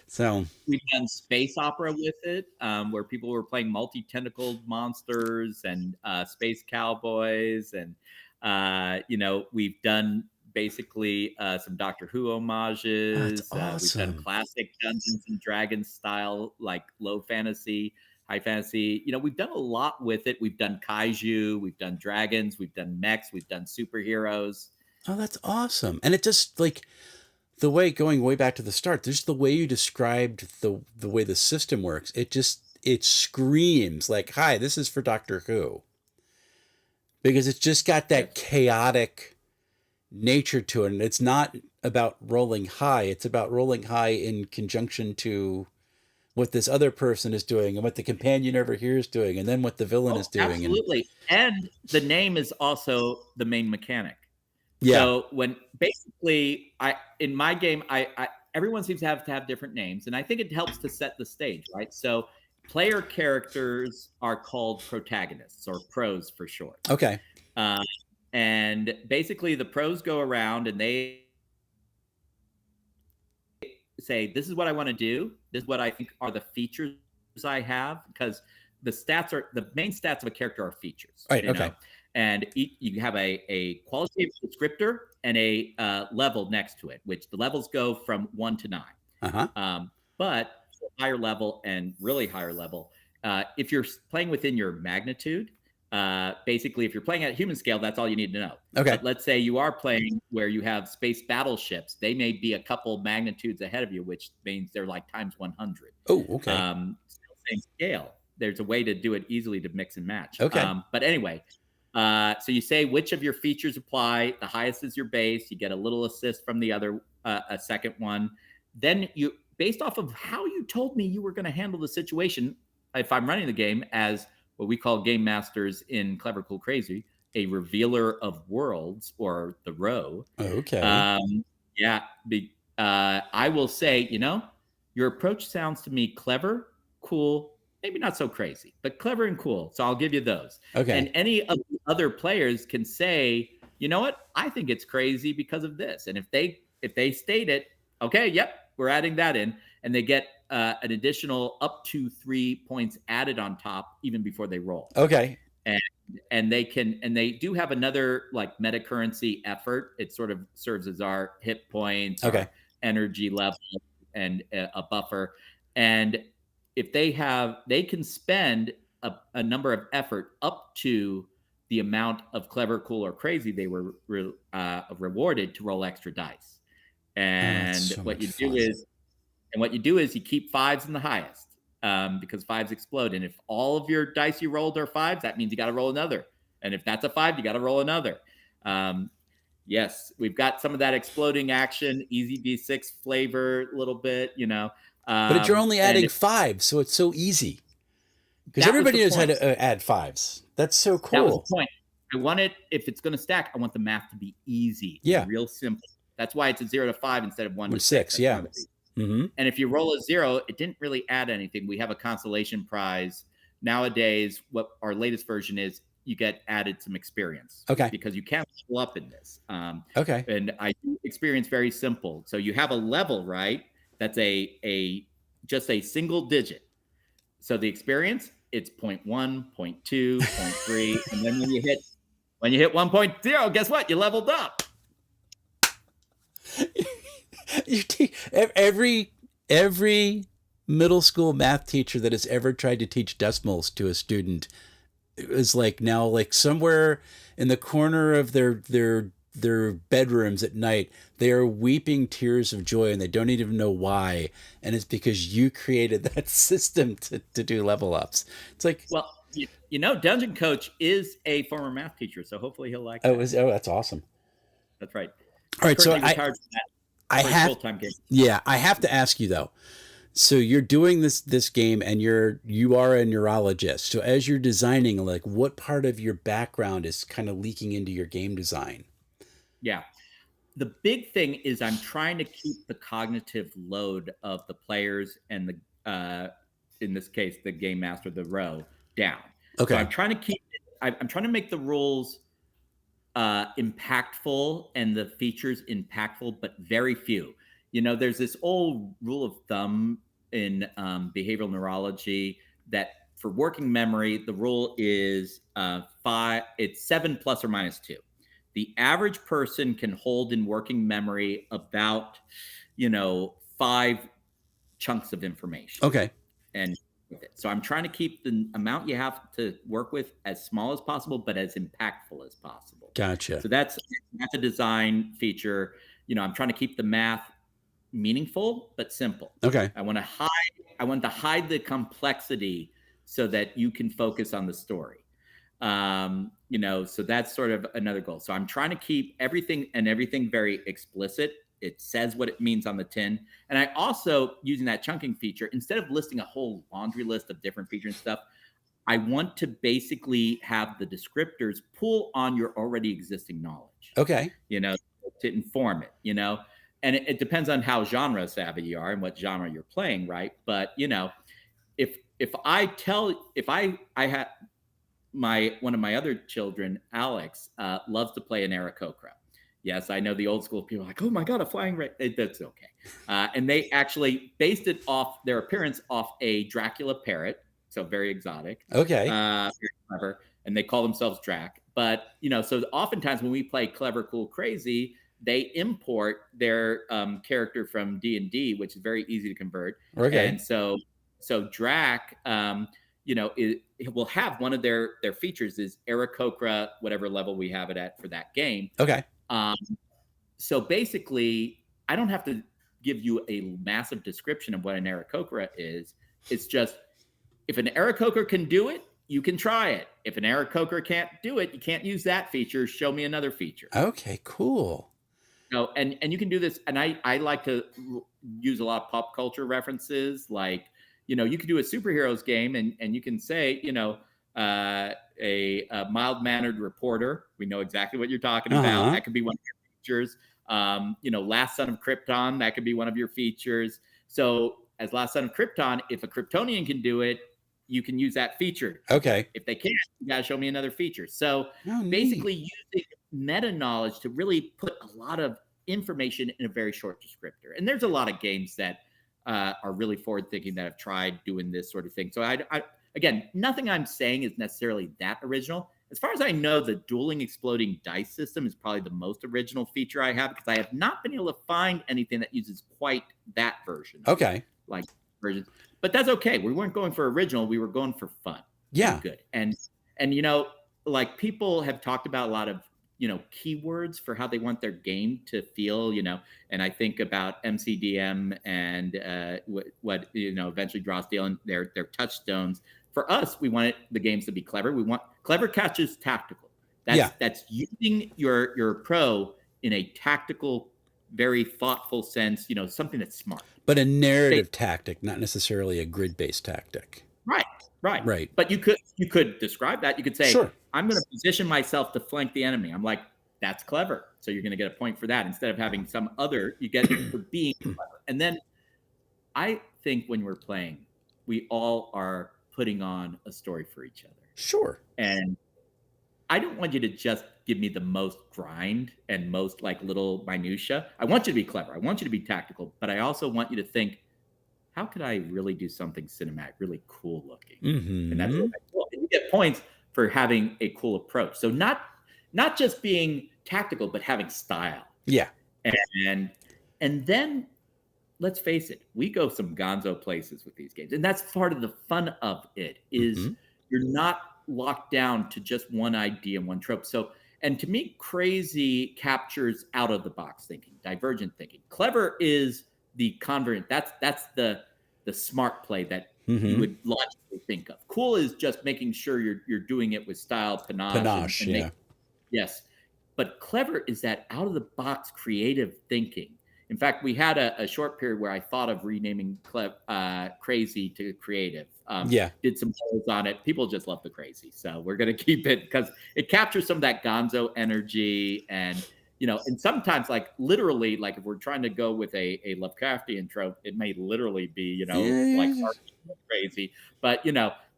So we've done space opera with it, where people were playing multi-tentacled monsters and space cowboys, and we've done basically some Doctor Who homages. That's awesome. We've done classic Dungeons and Dragons style, like low fantasy, high fantasy. We've done a lot with it. We've done kaiju, we've done dragons, we've done mechs, we've done superheroes. Oh, that's awesome. And it just like, the way, going way back to the start, there's the way you described the way the system works. It screams like, "Hi, this is for Doctor Who," because it's just got that chaotic nature to it, and it's not about rolling high. It's about rolling high in conjunction to what this other person is doing and what the companion over here is doing, and then what the villain is doing. Absolutely. And the name is also the main mechanic. Yeah. So when basically in my game, everyone seems to have different names, and I think it helps to set the stage, right? So player characters are called protagonists, or pros for short. Okay. And basically the pros go around and they say, this is what I want to do. This is what I think are the features I have, because the main stats of a character are features. Right. Okay. Know? And you have a qualitative descriptor and a level next to it, which the levels go from 1 to 9. But higher level and really higher level, if you're playing within your magnitude, basically, if you're playing at human scale, that's all you need to know. Okay. But let's say you are playing where you have space battleships. They may be a couple magnitudes ahead of you, which means they're like times 100. Oh, okay. Still same scale. There's a way to do it easily to mix and match. Okay. But anyway, so you say which of your features apply. The highest is your base. You get a little assist from the other, a second one. Then you, based off of how you told me you were going to handle the situation, if I'm running the game as what we call game masters in Clever, Cool, Crazy, a revealer of worlds, or the row. Okay. I will say, your approach sounds to me clever, cool, maybe not so crazy, but clever and cool. So I'll give you those. Okay. And any of the other players can say, you know what, I think it's crazy because of this. And if they state it, okay, yep, we're adding that in, and they get an additional up to 3 points added on top even before they roll. Okay. And they do have another like meta currency effort. It sort of serves as our hit points, okay, our energy level, and a buffer. And if they can spend a number of effort up to the amount of clever, cool, or crazy they were rewarded to roll extra dice. And what you do is you keep 5s in the highest, because 5s explode. And if all of your dice you rolled are 5s, that means you got to roll another. And if that's a 5, you got to roll another. Yes, we've got some of that exploding action, easy D6 flavor a little bit, but you're only adding 5, so it's so easy. Because everybody knows how to add 5s. That's so cool. That was the point. I want it, if it's going to stack, I want the math to be easy. Yeah. Real simple. That's why it's a 0 to 5 instead of 1 to 6. Yeah. Mm-hmm. And if you roll a 0, it didn't really add anything. We have a consolation prize. Nowadays, what our latest version is, you get added some experience. Okay. Because you can't level up in this. Okay. And I do experience very simple. So you have a level, right? That's just a single digit. So the experience, it's 0.1, 0.2, 0.3. And then when you hit 1.0, guess what? You leveled up. Every middle school math teacher that has ever tried to teach decimals to a student is like now like somewhere in the corner of their bedrooms at night, they are weeping tears of joy, and they don't even know why. And it's because you created that system to do level ups. It's like, well, Dungeon Coach is a former math teacher, so hopefully he'll like that. That's awesome. That's right. All right, so I have to ask you though. So you're doing this game, and you are a neurologist. So as you're designing, like, what part of your background is kind of leaking into your game design? Yeah. The big thing is I'm trying to keep the cognitive load of the players and in this case, the game master, the row, down. Okay. So I'm trying to make the rules impactful and the features impactful, but very few. There's this old rule of thumb in behavioral neurology that for working memory, the rule is 5. It's 7 plus or minus 2. The average person can hold in working memory about, 5 chunks of information. Okay. And so I'm trying to keep the amount you have to work with as small as possible, but as impactful as possible. Gotcha. So that's a design feature. I'm trying to keep the math meaningful but simple. Okay. I want to hide the complexity so that you can focus on the story. So that's sort of another goal. So I'm trying to keep everything very explicit. It says what it means on the tin. And I also, using that chunking feature, instead of listing a whole laundry list of different features and stuff, I want to basically have the descriptors pull on your already existing knowledge, Okay. To inform it, and it depends on how genre savvy you are and what genre you're playing, right? But, if I had one of my other children, Alex, loves to play an Aarakocra. Yes, I know the old school people are like, oh my God, a flying rat. That's okay. And they actually based it off their appearance off a Dracula parrot. So very exotic. Okay. Very clever. And they call themselves Drac. But, so oftentimes when we play Clever, Cool, Crazy, they import their character from D&D, which is very easy to convert. Okay. And so Drac, it will have one of their features is Aarakocra, whatever level we have it at for that game. Okay. So basically, I don't have to give you a massive description of what an Aarakocra is. It's just, if an Aarakocra can do it, you can try it. If an Aarakocra can't do it, you can't use that feature. Show me another feature. Okay, cool. And you can do this. And I like to use a lot of pop culture references. Like, you could do a superheroes game and you can say, a mild-mannered reporter. We know exactly what you're talking about. That could be one of your features. Last Son of Krypton, that could be one of your features. So as Last Son of Krypton, if a Kryptonian can do it, you can use that feature. Okay. If they can't, you gotta show me another feature. So basically using meta knowledge to really put a lot of information in a very short descriptor. And there's a lot of games that are really forward thinking that have tried doing this sort of thing. So I again, nothing I'm saying is necessarily that original. As far as I know, the dueling exploding dice system is probably the most original feature I have, because I have not been able to find anything that uses quite that version. Okay. Like versions. But that's okay. We weren't going for original. We were going for fun. Yeah. Good. And like people have talked about a lot of, keywords for how they want their game to feel, and I think about MCDM and what eventually Draw Steel and their touchstones. For us, we wanted the games to be clever. We want clever catches tactical. That's using your pro in a tactical, very thoughtful sense, something that's smart. But a narrative tactic, not necessarily a grid-based tactic. Right. But you could describe that. You could say, sure, I'm going to position myself to flank the enemy. I'm like, that's clever. So you're going to get a point for that. Instead of having some other, you get for being clever. And then I think when we're playing, we all are putting on a story for each other. Sure. And I don't want you to just give me the most grind and most like little minutia. I want you to be clever. I want you to be tactical. But I also want you to think, how could I really do something cinematic, really cool looking? Mm-hmm. And that's really cool. And you get points for having a cool approach. So not just being tactical, but having style. Yeah. And then let's face it, we go some gonzo places with these games. And that's part of the fun of it is you're not locked down to just one idea and one trope. So, and to me, crazy captures out of the box thinking, divergent thinking. Clever is the convergent. That's the smart play that you would logically think of. Cool is just making sure you're doing it with style, panache. And yes. But clever is that out of the box creative thinking. In fact, we had a short period where I thought of renaming crazy to creative. Did some polls on it. People just love the crazy. So we're going to keep it because it captures some of that gonzo energy. And, and sometimes like literally, like if we're trying to go with a Lovecraftian trope, it may literally be, like crazy, but,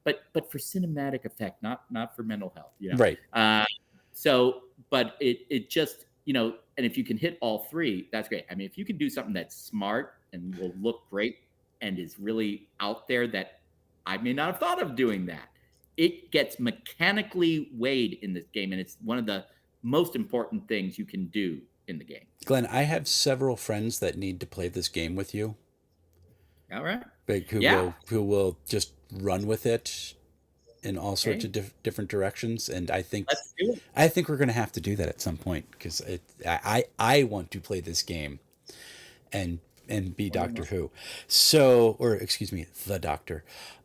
but for cinematic effect, not for mental health, Right. But it just, and if you can hit all three, that's great. I mean, if you can do something that's smart and will look great and is really out there that I may not have thought of doing that, it gets mechanically weighed in this game. And it's one of the most important things you can do in the game. Glenn, I have several friends that need to play this game with you. All right. Like who will just run with it in all sorts of different directions, and I think we're going to have to do that at some point because I want to play this game, and and be More than Doctor one. Who. So, or excuse me, the Doctor.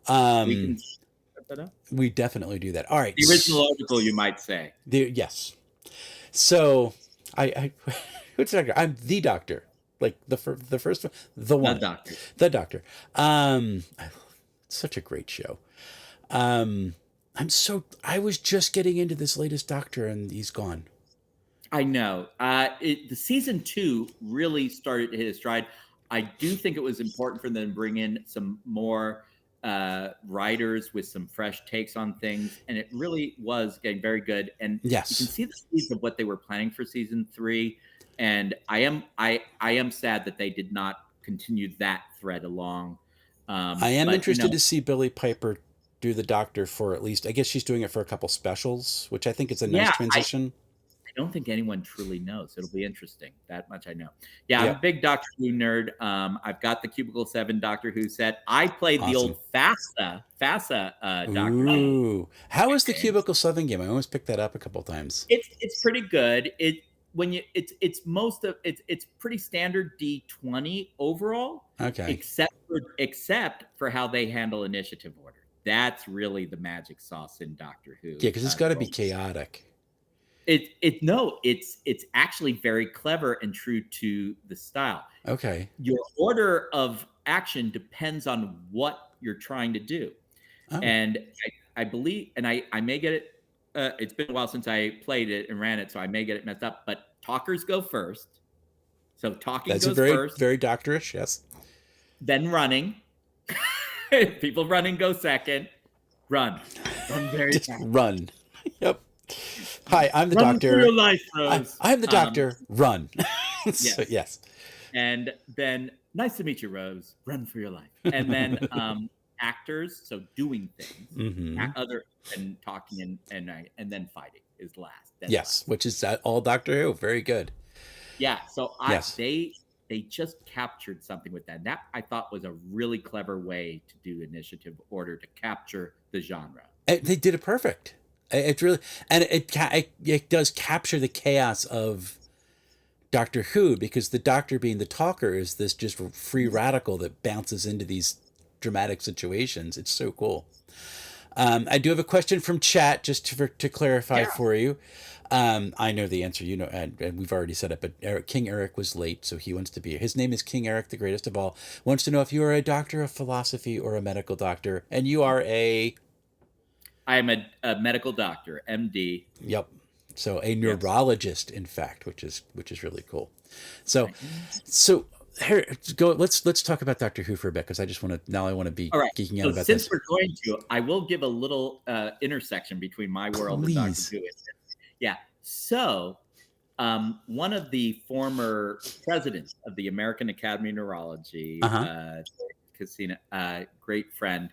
We can Um, set that up. we definitely do that. All right. The original article, you might say. Yes. So, I who's the Doctor? I'm the Doctor. Like the first one, the The one, Doctor. the Doctor. Um, Such a great show. Um, I was just getting into this latest Doctor, and he's gone. I know. The season 2 really started to hit a stride. I do think it was important for them to bring in some more writers with some fresh takes on things, and it really was getting very good. And you can Yes. see the seeds of what they were planning for season 3. And I am sad that they did not continue that thread along. I am But interested to see Billie Piper do the Doctor for at least. I guess she's doing it for a couple specials, which I think is a nice yeah, transition. I don't think anyone truly knows. It'll be interesting. That much I know. Yeah, I'm a Yep. big Doctor Who nerd. I've got the Cubicle 7 Doctor Who set. I played the Awesome. old FASA Doctor Who. Ooh, how is the Games. Cubicle 7 game? I almost picked that up a couple times. It's pretty good. It's pretty standard D20 overall, Okay. except for how they handle initiative order. That's really the magic sauce in Doctor Who. Yeah, because it's got to be chaotic. It's actually very clever and true to the style. Okay. Your order of action depends on what you're trying to do. Oh. And I believe, and I may get it, it's been a while since I played it and ran it, so I may get it messed up, but talkers go first. So talking That's goes a very, first. very doctorish, yes. Then running. People running go second. Run very Just fast. run. Yep. Hi, I'm the Run Doctor. for your life, Rose. I'm the Doctor. Run. Yes. So, yes. And then, nice to meet you, Rose. Run for your life. And then actors, so doing things, Mhm. other than talking and then fighting is last. Yes, which is all Doctor Who. Very good. Yeah. So Yes. they just captured something with that. And that I thought was a really clever way to do initiative order to capture the genre. They did it perfect. It really, and it does capture the chaos of Doctor Who, because the Doctor, being the talker, is this just free radical that bounces into these dramatic situations. It's so cool. I do have a question from chat, just to clarify for you. I know the answer, and we've already said it, but King Eric was late, so he wants to be. His name is King Eric, the greatest of all. Wants to know if you are a doctor of philosophy or a medical doctor, and you are a. I am a medical doctor, MD. Yep. So a neurologist, in fact, which is really cool. So here, go. Let's talk about Doctor Who for a bit, because I want to be geeking out about since this. We're going to, I will give a little intersection between my world and Doctor Who. Yeah. So one of the former presidents of the American Academy of Neurology, Casina, great friend,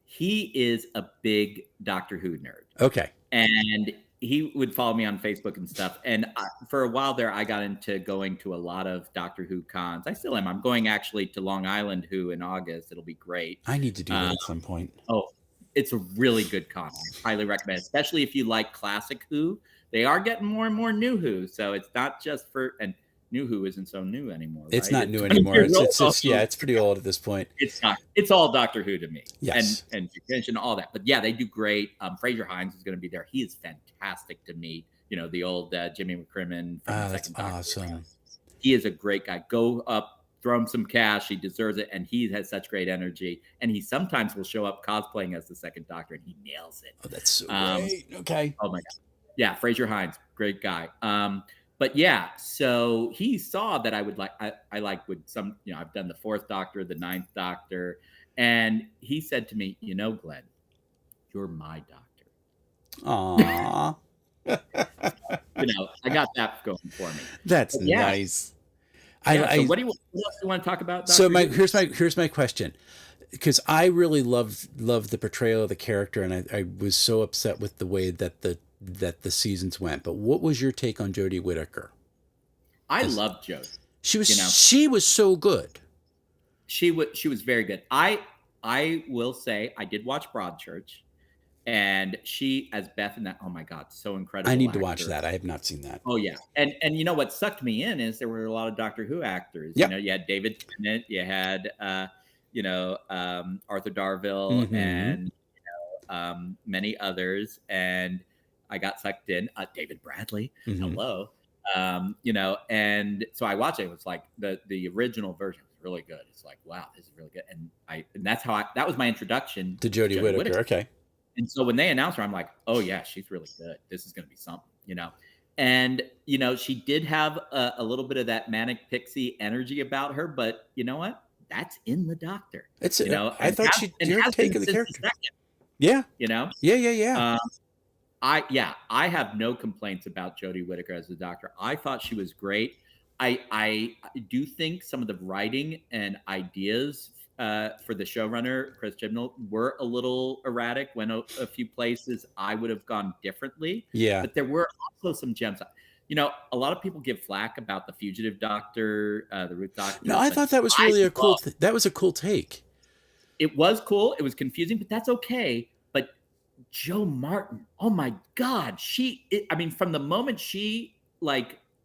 he is a big Doctor Who nerd. Okay. And he would follow me on Facebook and stuff. And for a while there, I got into going to a lot of Doctor Who cons. I still am. I'm going actually to Long Island Who in August. It'll be great. I need to do that at some point. Oh, it's a really good con. I highly recommend it, especially if you like classic Who. They are getting more and more new Who. So it's not just and new Who isn't so new anymore. It's right? not new anymore. It's pretty old at this point. It's not. It's all Doctor Who to me. Yes. And and all that. But yeah, they do great. Fraser Hines is going to be there. He is fantastic to meet. The old Jimmy McCrimmon from the that's second Doctor. awesome. He is a great guy. Go up, throw him some cash. He deserves it. And he has such great energy. And he sometimes will show up cosplaying as the second Doctor, and he nails it. Oh, that's so great. Okay. Oh my God. Yeah, Fraser Hines, great guy. But yeah, so he saw that I would I like with some, I've done the 4th Doctor, the 9th Doctor, and he said to me, Glenn, you're my Doctor. Aww. I got that going for me. That's nice. So what else do you want to talk about, Dr. So here's my question, because I really loved the portrayal of the character, and I was so upset with the way that the seasons went. But what was your take on Jodie Whittaker? I loved Jodie. She was so good. She was very good. I will say I did watch Broadchurch. And she as Beth in that, oh my God, so incredible I need to watch actor. that. I have not seen that. Oh yeah, and you know what sucked me in is there were a lot of Doctor Who actors. You know, Yep. you had David Tennant, you had Arthur Darvill, Mm-hmm. and many others, and I got sucked in. David Bradley, Mm-hmm. hello, and so I watched it. It was like the original version was really good. It's like, wow, this is really good, and that's how that was my introduction To to Jodie Jodie Whittaker. Whittaker. Okay. And so when they announced her, I'm like, oh yeah, she's really good. This is going to be something. And she did have a little bit of that manic pixie energy about her, but you know what? That's in the Doctor. It's. I And thought your has take been of the since the character. second. Yeah. You know, Yeah. Yeah. Yeah. um, I have no complaints about Jodie Whittaker as the Doctor. I thought she was great. I do think some of the writing and ideas for the showrunner Chris Chibnall were a little erratic. Went a few places I would have gone differently. Yeah. But there were also some gems. A lot of people give flack about the Fugitive Doctor, the Ruth Doctor. No, I But thought that was really a cool. That was a cool take. it was cool. It was confusing, but that's okay. But Jo Martin, oh my God, from the moment she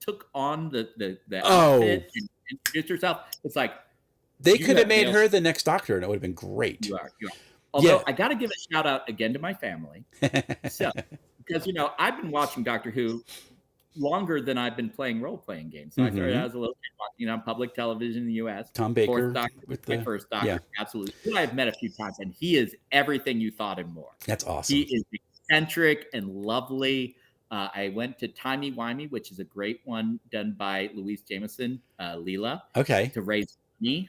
took on the outfit and introduced herself, it's like they could have made her the next Doctor, and it would have been great. You are. Although I got to give a shout out again to my family, so because I've been watching Doctor Who longer than I've been playing role-playing games. So I started out as a little kid watching, on public television in the U.S. Tom Baker, Fourth Doctor, my first Doctor, absolutely. Who I've met a few times, and he is everything you thought and more. That's awesome. He is eccentric and lovely. I went to Timey Wimey, which is a great one done by Louise Jameson, Leela. Okay. To raise money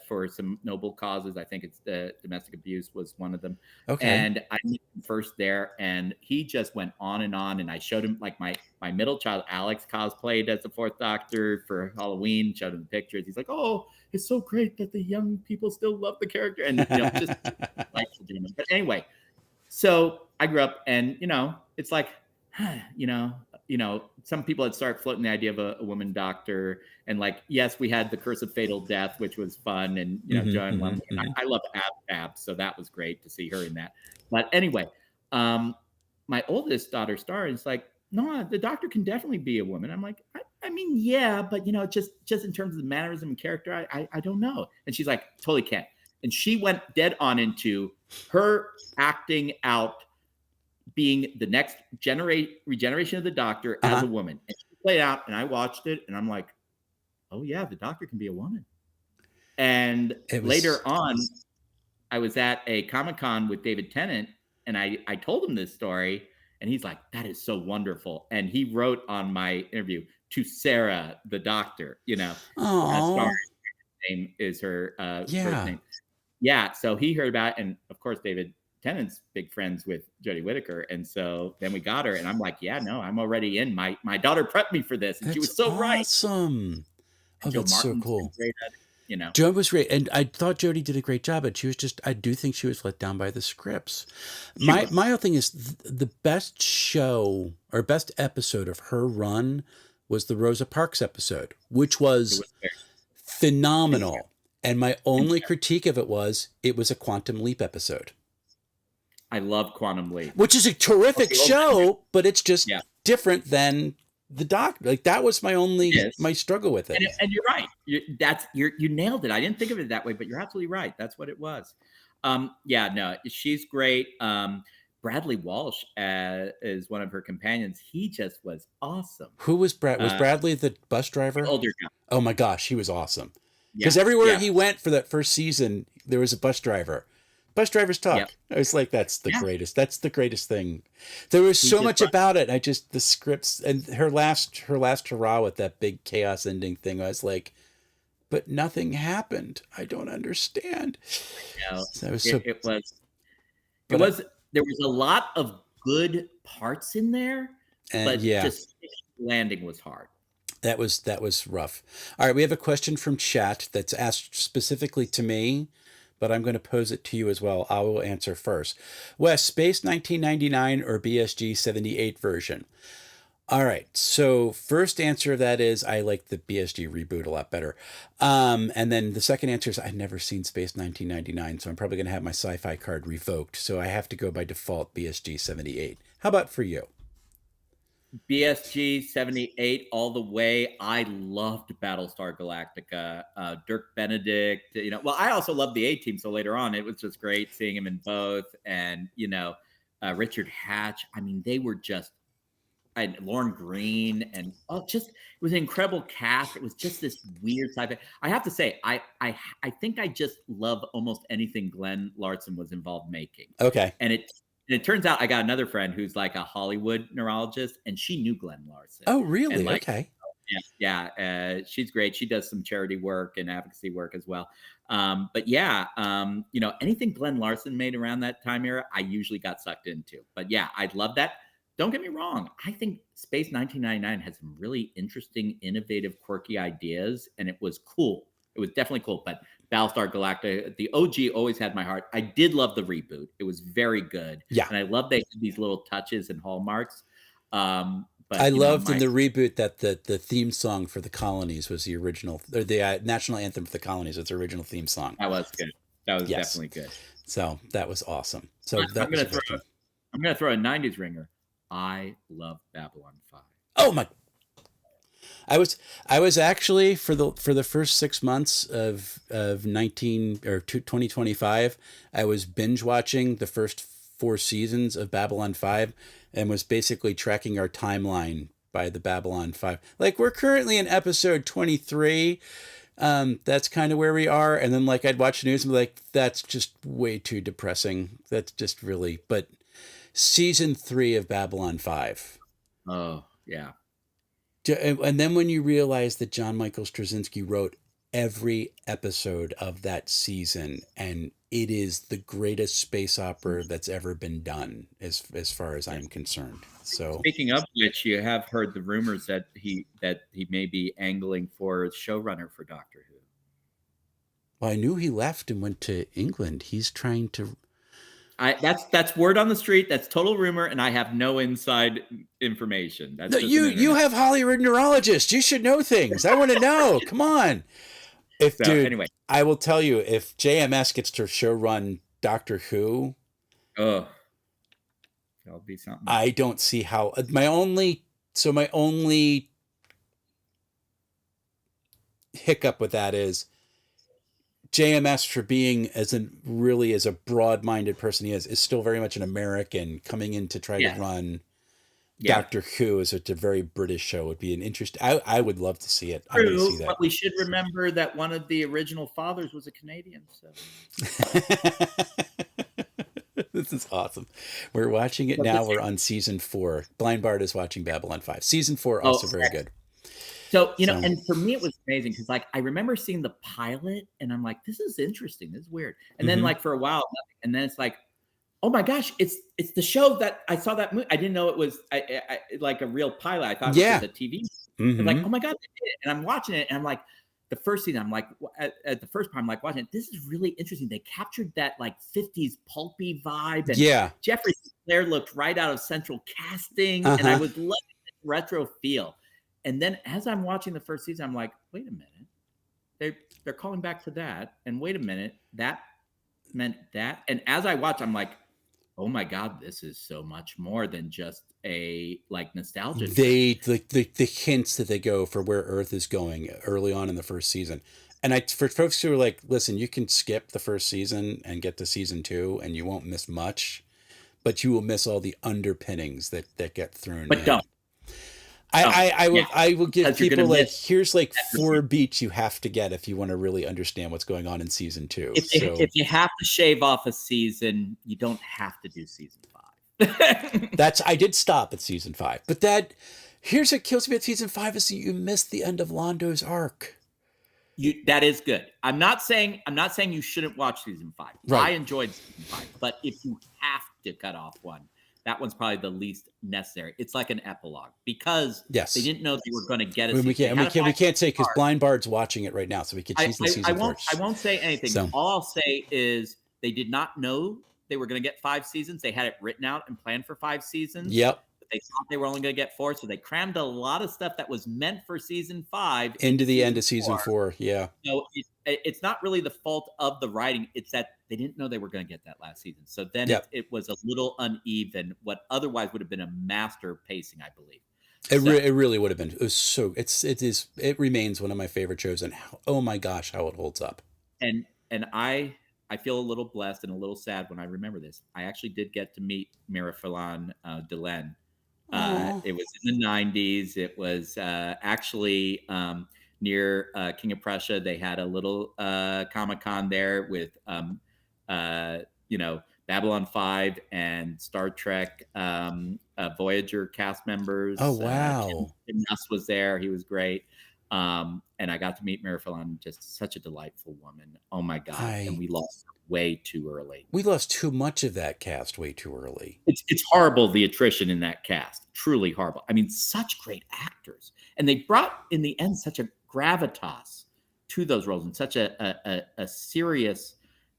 for some noble causes. I think it's domestic abuse was one of them. Okay. And I met him first there, and he just went on, and I showed him my middle child Alex cosplayed as the Fourth Doctor for Halloween. Showed him pictures. He's like, "Oh, it's so great that the young people still love the character," and just likes the gentleman. But anyway, so I grew up, and it's like, some people had started floating the idea of a woman doctor, and yes, we had the Curse of Fatal Death, which was fun, and Joanne Lumley. I love Ab, so that was great to see her in that. But anyway, my oldest daughter Star is like, no, the Doctor can definitely be a woman. I'm like, I mean, yeah, but just in terms of the mannerism and character, I don't know. And she's like, totally can't. And she went dead on into her acting out being the next regeneration of the Doctor as a woman. And she played out, and I watched it, and I'm like, oh yeah, the Doctor can be a woman. And later on, I was at a Comic-Con with David Tennant, and I told him this story, and he's like, that is so wonderful. And he wrote on my interview, to Sarah, the Doctor, Star's name is her first name. Yeah, so he heard about it, and of course, David Tennant's big friends with Jodie Whittaker, and so then we got her, and I'm like, yeah, no, I'm already in. My daughter prepped me for this, and she was so right. Awesome. Oh, that's so cool. Jo was great, and I thought Jodie did a great job, but she was I do think she was let down by the scripts. My whole thing is the best show or best episode of her run was the Rosa Parks episode, which was phenomenal. And my only critique of it was a Quantum Leap episode. I love Quantum Leap, which is a terrific show, but it's just different than the Doctor. That was my only my struggle with it. And you're right. You nailed it. I didn't think of it that way, but you're absolutely right. That's what it was. No, she's great. Bradley Walsh is one of her companions. He just was awesome. Who was Brad? Was Bradley the bus driver? The older guy. Oh my gosh, he was awesome. Because everywhere he went for that first season, there was a bus driver. Bus drivers talk. Yep. I was like, that's the greatest. That's the greatest thing. There was so much about it. The scripts and her last hurrah with that big chaos ending thing. I was like, but nothing happened. I don't understand. So it was. There was a lot of good parts in there, but just landing was hard. That was rough. All right, we have a question from chat that's asked specifically to me, but I'm going to pose it to you as well. I will answer first. Wes, Space 1999 or BSG 78 version? All right. So first answer of that is I like the BSG reboot a lot better. And then the second answer is I've never seen Space 1999, so I'm probably going to have my sci-fi card revoked. So I have to go by default BSG 78. How about for you? BSG 78 all the way. I loved Battlestar Galactica. Dirk Benedict, well, I also loved the A-Team. So later on, it was just great seeing him in both. And, Richard Hatch. I mean, they were just, and Lauren Green, and it was an incredible cast. It was just this weird sci-fi. I have to say, I think I just love almost anything Glenn Larson was involved making. Okay. And it turns out I got another friend who's like a Hollywood neurologist, and she knew Glenn Larson. Oh, really? And Okay. Yeah. She's great. She does some charity work and advocacy work as well. But yeah, anything Glenn Larson made around that time era, I usually got sucked into. But yeah, I love that. Don't get me wrong. I think Space 1999 had some really interesting, innovative, quirky ideas, and it was cool. It was definitely cool. But Battlestar Galactica, the OG always had my heart. I did love the reboot. It was very good. Yeah. And I love they had these little touches and hallmarks. But I loved in the reboot that the theme song for the colonies was the original, or the national anthem for the colonies was the original theme song. That was good. That was definitely good. So that was awesome. So I'm going to throw a 90s ringer. I love Babylon 5. Oh my! I was actually for the first 6 months of 2025, I was binge watching the first 4 seasons of Babylon 5 and was basically tracking our timeline by the Babylon 5. Like, we're currently in episode 23. That's kind of where we are. And then like I'd watch the news and be like, that's just way too depressing. That's just really, but season 3 of Babylon 5. Oh, yeah. And then when you realize that John Michael Straczynski wrote every episode of that season, and it is the greatest space opera that's ever been done, as far as I'm concerned. So speaking of which, you have heard the rumors that he may be angling for showrunner for Doctor Who. Well, I knew he left and went to England. He's trying to. That's word on the street. That's total rumor, and I have no inside information. That's no, you have Hollywood neurologists. You should know things. I want to know. Come on. Anyway, I will tell you, if JMS gets to showrun Doctor Who, that'll be something. I don't see how. My only hiccup with that is JMS, for being as a broad-minded person he is still very much an American coming in to try to run Doctor Who as a very British show. Would be an interest. I would love to see it. True, I would see that. But we should remember that one of the original fathers was a Canadian. So this is awesome. We're watching it now. We're on season 4. Blind Bard is watching Babylon 5. Season 4 also very good. So, and for me, it was amazing because, like, I remember seeing the pilot and I'm like, this is interesting. This is weird. And then, like, for a while, nothing. And then it's like, oh my gosh, it's the show that I saw that movie. I didn't know it was like a real pilot. I thought it was a TV. Mm-hmm. Like, oh my God, they did it. And I'm watching it and I'm like, the first scene, I'm like, at the first part, I'm like watching it. This is really interesting. They captured that like 50s pulpy vibe. And Jeffrey Sinclair looked right out of Central Casting. And I was loving the retro feel. And then as I'm watching the first season, I'm like, wait a minute. They're calling back to that. And wait a minute, that meant that. And as I watch, I'm like, oh my God, this is so much more than just a like nostalgia. The hints that they go for where Earth is going early on in the first season. And for folks who are like, listen, you can skip the first season and get to season 2 and you won't miss much, but you will miss all the underpinnings that get thrown. But don't. I will give people like, here's like 4 beats you have to get if you want to really understand what's going on in season 2. If you have to shave off a season, you don't have to do season 5. I did stop at season 5, but here's what kills me at season 5 is that you missed the end of Londo's arc. That is good. I'm not saying you shouldn't watch season 5. Right. I enjoyed season 5, but if you have to cut off one, that one's probably the least necessary. It's like an epilogue because they didn't know they were going to get we can't say because Blind Bard's watching it right now, so we can choose the season first. I won't say anything. So. All I'll say is they did not know they were going to get 5 seasons. They had it written out and planned for 5 seasons. Yep. but they thought they were only going to get 4, so they crammed a lot of stuff that was meant for season 5 into the end of season 4. Yeah. So it's not really the fault of the writing. It's that they didn't know they were going to get that last season. So then Yep. it was a little uneven, what otherwise would have been a master pacing, I believe. It really would have been. It was so it remains one of my favorite shows, and oh my gosh, how it holds up. And I feel a little blessed and a little sad when I remember this. I actually did get to meet Mira-Fallon Delenn. It was in the 90s. It was actually near King of Prussia. They had a little Comic-Con there with Babylon 5 and Star Trek Voyager cast members. Oh, wow. Kim Russ was there. He was great. And I got to meet Mira-Fallon, just such a delightful woman. Oh my God. And we lost her way too early. We lost too much of that cast way too early. It's horrible, the attrition in that cast. Truly horrible. I mean, such great actors. And they brought, in the end, such a gravitas to those roles and such a serious,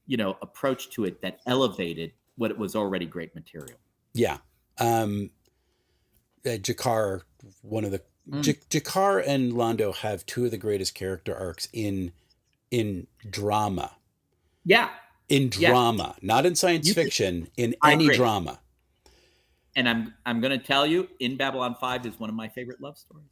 approach to it that elevated what it was already great material. Yeah. Jakar, one of the Jakar and Londo have two of the greatest character arcs in drama. Yeah. In drama, not in science fiction, in any drama. And I'm going to tell you, In Babylon 5 is one of my favorite love stories.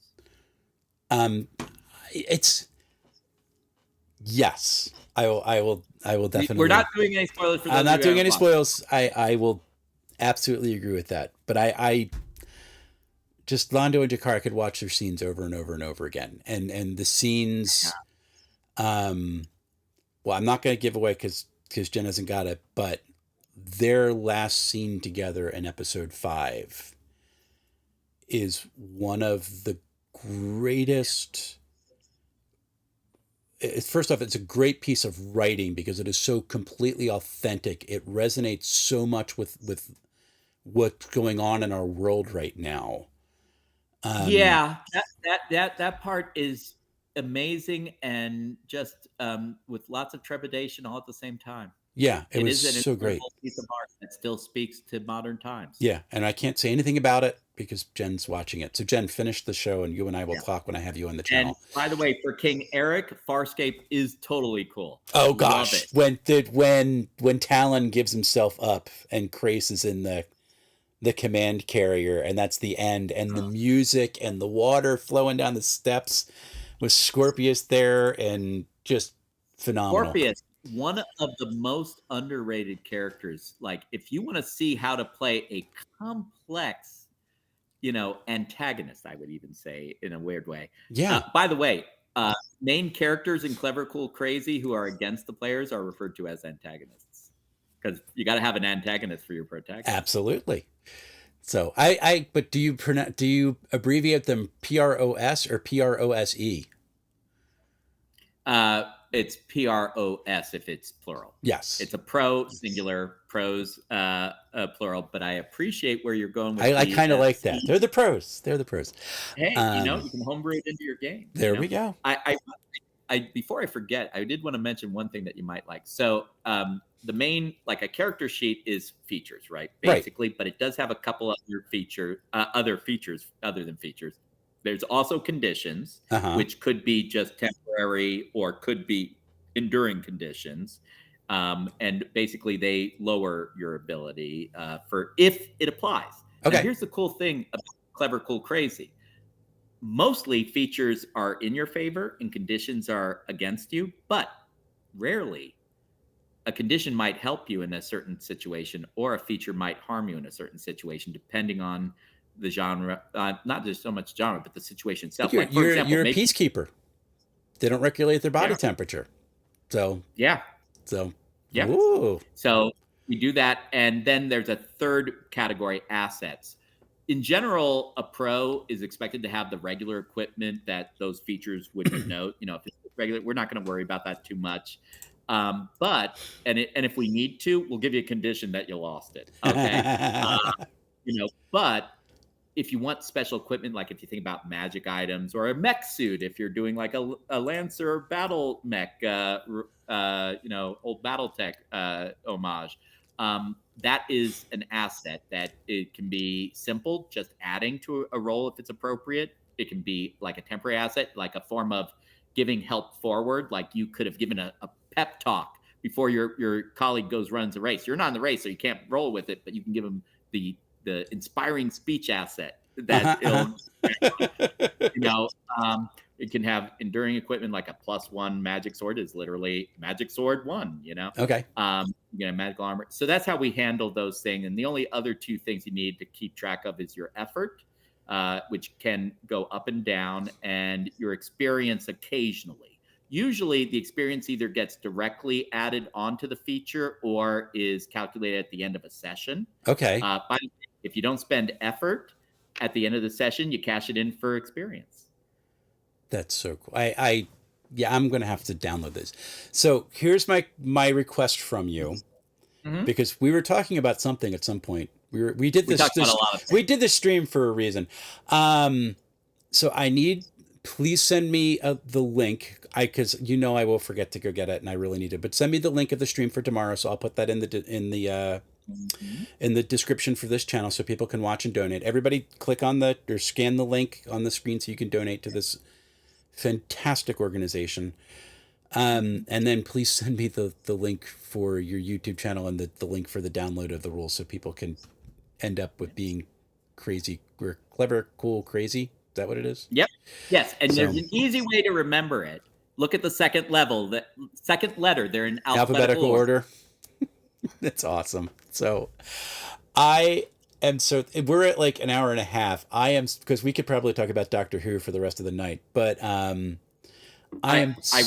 Yes. I will definitely. We're not doing any spoilers for those. I'm not doing any spoils. I will absolutely agree with that. But I just Londo and Jakar, I could watch their scenes over and over and over again. And the scenes, well, I'm not going to give away because Jen hasn't got it, but their last scene together in episode 5 is one of the greatest. First off, it's a great piece of writing because it is so completely authentic. It resonates so much with what's going on in our world right now. That part is amazing and just with lots of trepidation all at the same time. Yeah, it was so great. Piece of art that still speaks to modern times. Yeah, and I can't say anything about it because Jen's watching it. So Jen, finish the show, and you and I will talk when I have you on the channel. And by the way, for King Eric, Farscape is totally cool. Oh gosh, when Talon gives himself up and Krace is in the command carrier, and that's the end, and the music and the water flowing down the steps with Scorpius there, and just phenomenal. Scorpius, one of the most underrated characters. Like, if you want to see how to play a complex, antagonist, I would even say in a weird way. Yeah. By the way, main characters in Clever, Cool, Crazy who are against the players are referred to as antagonists because you got to have an antagonist for your protagonist. Absolutely. So but do you abbreviate them PROS or PROSE? It's PROS if it's plural. Yes. It's a pro singular, pros plural, but I appreciate where you're going with I kind of like that. They're the pros. Hey, you can homebrew it into your game. There we go. I before I forget, I did want to mention one thing that you might like. So the main, like a character sheet is features, right? Basically, but it does have a couple other features other than features. There's also conditions, which could be just temporary or could be enduring conditions. And basically they lower your ability for if it applies. Okay. Now, here's the cool thing about Clever, Cool, Crazy. Mostly features are in your favor and conditions are against you, but rarely a condition might help you in a certain situation or a feature might harm you in a certain situation, depending on the genre, not just so much genre, but the situation itself. You're a peacekeeper. They don't regulate their body temperature. So Ooh. So we do that, and then there's a third category: assets. In general, a pro is expected to have the regular equipment that those features would denote. If it's regular, we're not going to worry about that too much. But if we need to, we'll give you a condition that you lost it. Okay. But if you want special equipment, like if you think about magic items or a mech suit, if you're doing like a Lancer battle mech, old BattleTech homage, that is an asset that it can be simple, just adding to a role if it's appropriate. It can be like a temporary asset, like a form of giving help forward. Like you could have given a pep talk before your colleague runs a race. You're not in the race, so you can't roll with it, but you can give them the inspiring speech asset that it'll, you know, it can have enduring equipment like a +1 magic sword is literally magic sword 1, Okay. Magical armor. So that's how we handle those things. And the only other two things you need to keep track of is your effort, which can go up and down, and your experience occasionally. Usually the experience either gets directly added onto the feature or is calculated at the end of a session. Okay. But if you don't spend effort at the end of the session, you cash it in for experience. That's so cool. I'm going to have to download this. So here's my request from you, because we were talking about something at some point. We did this. We did this stream for a reason. So please send me the link. Because I will forget to go get it, and I really need it. But send me the link of the stream for tomorrow, so I'll put that in the description for this channel, so people can watch and donate. Everybody, click on or scan the link on the screen so you can donate to this fantastic organization. And then please send me the link for your YouTube channel and the link for the download of the rules, so people can end up with being crazy or clever, cool, crazy. Is that what it is? Yep. Yes, and there's an easy way to remember it. Look at the second level, the second letter. They're in alphabetical order. That's awesome. So we're at like an hour and a half. Because we could probably talk about Doctor Who for the rest of the night, but I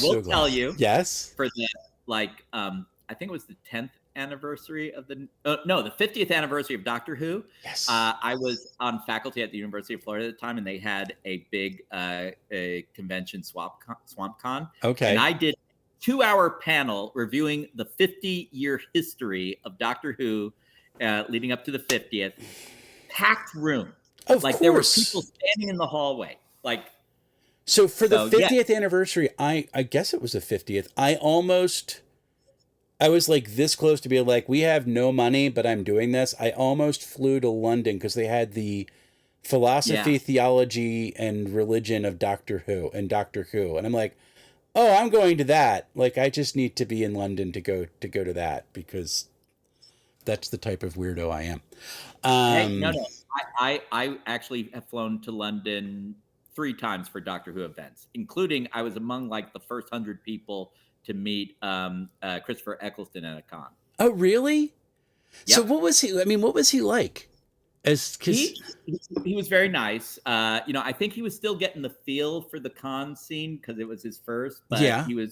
will tell you. Yes. For the I think it was the 10th anniversary of the 50th anniversary of Doctor Who. Yes. I was on faculty at the University of Florida at the time, and they had a big convention, SwampCon. Okay. And I did a 2-hour panel reviewing the 50-year history of Doctor Who leading up to the 50th. Packed room. Of course. There were people standing in the hallway. So for the 50th anniversary, I guess it was the 50th. I was like this close to being like, we have no money, but I'm doing this. I almost flew to London because they had the philosophy, theology, and religion of Doctor Who. And I'm like, oh, I'm going to that. Like, I just need to be in London to go to that, because that's the type of weirdo I am. No. I actually have flown to London 3 times for Doctor Who events, including I was among the first 100 people to meet Christopher Eccleston at a con. Oh, really? Yep. So what was he? I mean, what was he like? He was very nice. I think he was still getting the feel for the con scene because it was his first. But it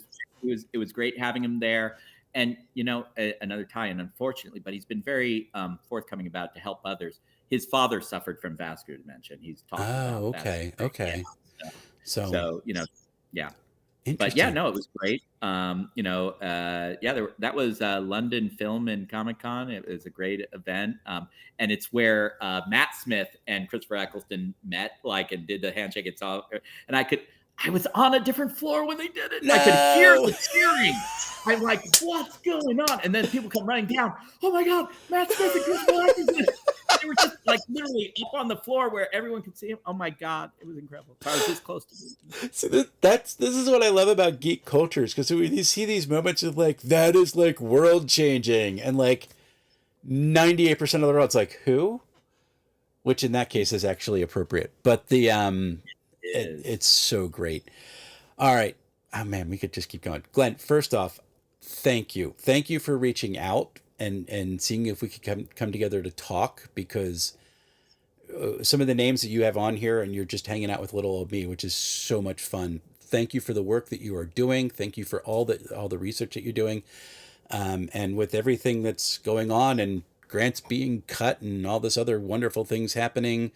was great having him there. And another tie-in, unfortunately, but he's been very forthcoming about it to help others. His father suffered from vascular dementia. He's talking about that. Okay. So yeah. But it was great. That was London Film and Comic Con. It was a great event, and it's where Matt Smith and Christopher Eccleston met, and did the handshake. And I was on a different floor when they did it. No. I could hear the cheering. I'm like, what's going on? And then people come running down. Oh my God, Matt Smith and Christopher Eccleston. They were just literally up on the floor where everyone could see him. Oh my God, it was incredible. I was this close to him. So this is what I love about geek cultures, because you see these moments of that is world changing, and 98% of the world's like, who? Which in that case is actually appropriate. But it's so great. All right. Oh man, we could just keep going. Glenn, first off, thank you. Thank you for reaching out and seeing if we could come together to talk, because some of the names that you have on here, and you're just hanging out with little old me, which is so much fun. Thank you for the work that you are doing. Thank you for all the research that you're doing. And with everything that's going on, and grants being cut and all this other wonderful things happening,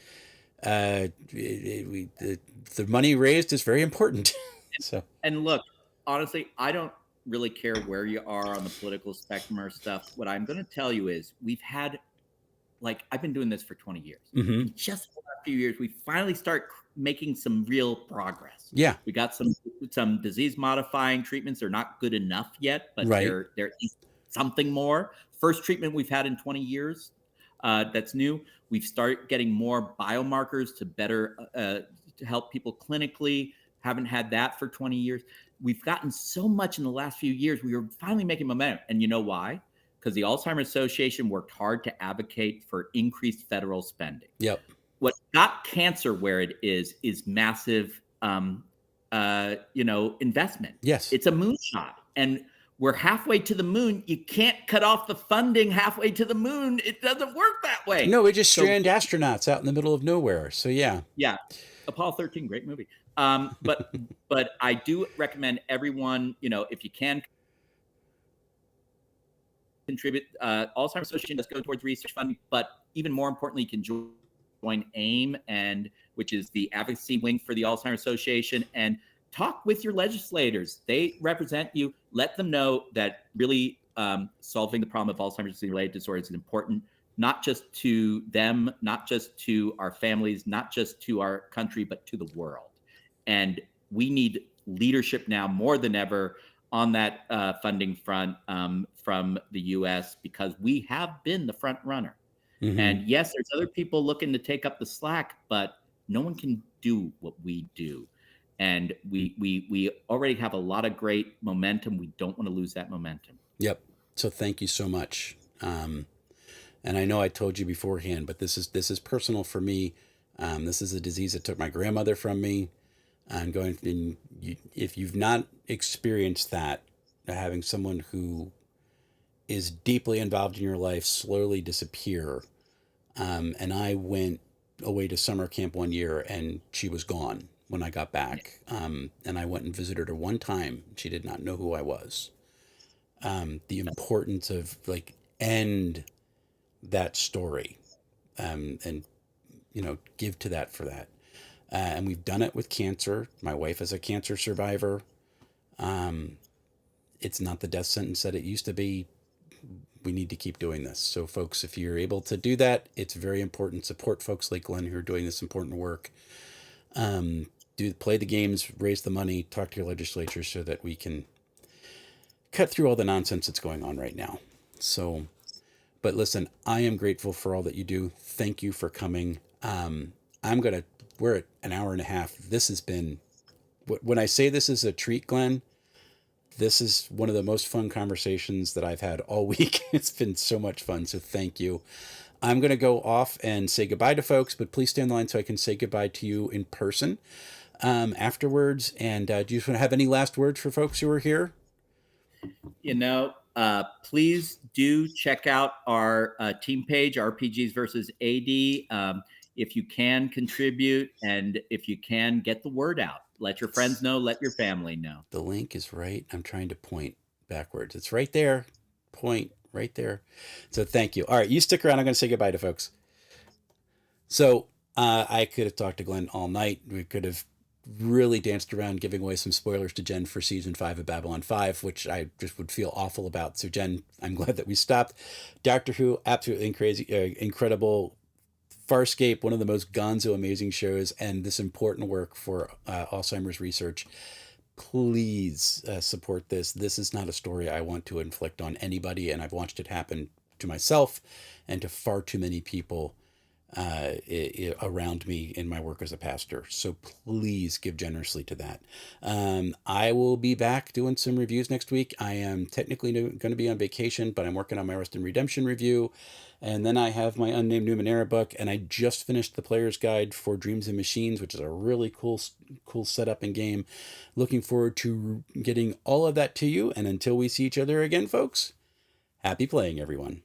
the money raised is very important. And look, honestly, I don't really care where you are on the political spectrum or stuff. What I'm going to tell you is we've had, I've been doing this for 20 years. Mm-hmm. Just for a few years, we finally start making some real progress. Yeah. We got some disease modifying treatments. They're not good enough yet, but they're something more. First treatment we've had in 20 years. That's new. We've started getting more biomarkers to better to help people clinically. Haven't had that for 20 years. We've gotten so much in the last few years. We are finally making momentum. And you know why? Because the Alzheimer's Association worked hard to advocate for increased federal spending. Yep. What got cancer where it is massive, investment. Yes. It's a moonshot. And we're halfway to the moon. You can't cut off the funding halfway to the moon. It doesn't work that way. No, we just strand astronauts out in the middle of nowhere. So yeah. Yeah. Apollo 13, great movie. But I do recommend everyone, if you can contribute. Alzheimer's Association does go towards research funding, but even more importantly, you can join AIM, which is the advocacy wing for the Alzheimer's Association, and talk with your legislators. They represent you. Let them know that really solving the problem of Alzheimer's related disorders is important, not just to them, not just to our families, not just to our country, but to the world. And we need leadership now more than ever on that funding front from the U.S. because we have been the front runner. Mm-hmm. And yes, there's other people looking to take up the slack, but no one can do what we do. And we already have a lot of great momentum. We don't want to lose that momentum. Yep. So thank you so much. And I know I told you beforehand, but this is personal for me. This is a disease that took my grandmother from me. And if you've not experienced that, having someone who is deeply involved in your life slowly disappear. And I went away to summer camp one year and she was gone when I got back. And I went and visited her one time. She did not know who I was. The importance of end that story, and give to that for that. And we've done it with cancer. My wife is a cancer survivor. It's not the death sentence that it used to be. We need to keep doing this. So folks, if you're able to do that, it's very important. Support folks like Glenn who are doing this important work. Play the games, raise the money, talk to your legislature so that we can cut through all the nonsense that's going on right now. So, but listen, I am grateful for all that you do. Thank you for coming. We're at an hour and a half. This has been, when I say this is a treat, Glenn, this is one of the most fun conversations that I've had all week. It's been so much fun. So thank you. I'm going to go off and say goodbye to folks, but please stay on the line so I can say goodbye to you in person afterwards. And do you just want to have any last words for folks who are here? Please do check out our team page, RPGs versus AD. If you can contribute and if you can get the word out, let your friends know, let your family know. The link is right. I'm trying to point backwards. It's right there. Point right there. So thank you. All right. You stick around. I'm going to say goodbye to folks. So I could have talked to Glenn all night. We could have really danced around giving away some spoilers to Jen for season 5 of Babylon 5, which I just would feel awful about. So Jen, I'm glad that we stopped. Doctor Who, absolutely crazy, incredible. Farscape, one of the most gonzo amazing shows, and this important work for Alzheimer's research. Please support this. This is not a story I want to inflict on anybody, and I've watched it happen to myself and to far too many people around me in my work as a pastor. So please give generously to that. I will be back doing some reviews next week. I am technically going to be on vacation, but I'm working on my Rest and Redemption review. And then I have my Unnamed Numenera book, and I just finished the Player's Guide for Dreams and Machines, which is a really cool setup and game. Looking forward to getting all of that to you. And until we see each other again, folks, happy playing, everyone.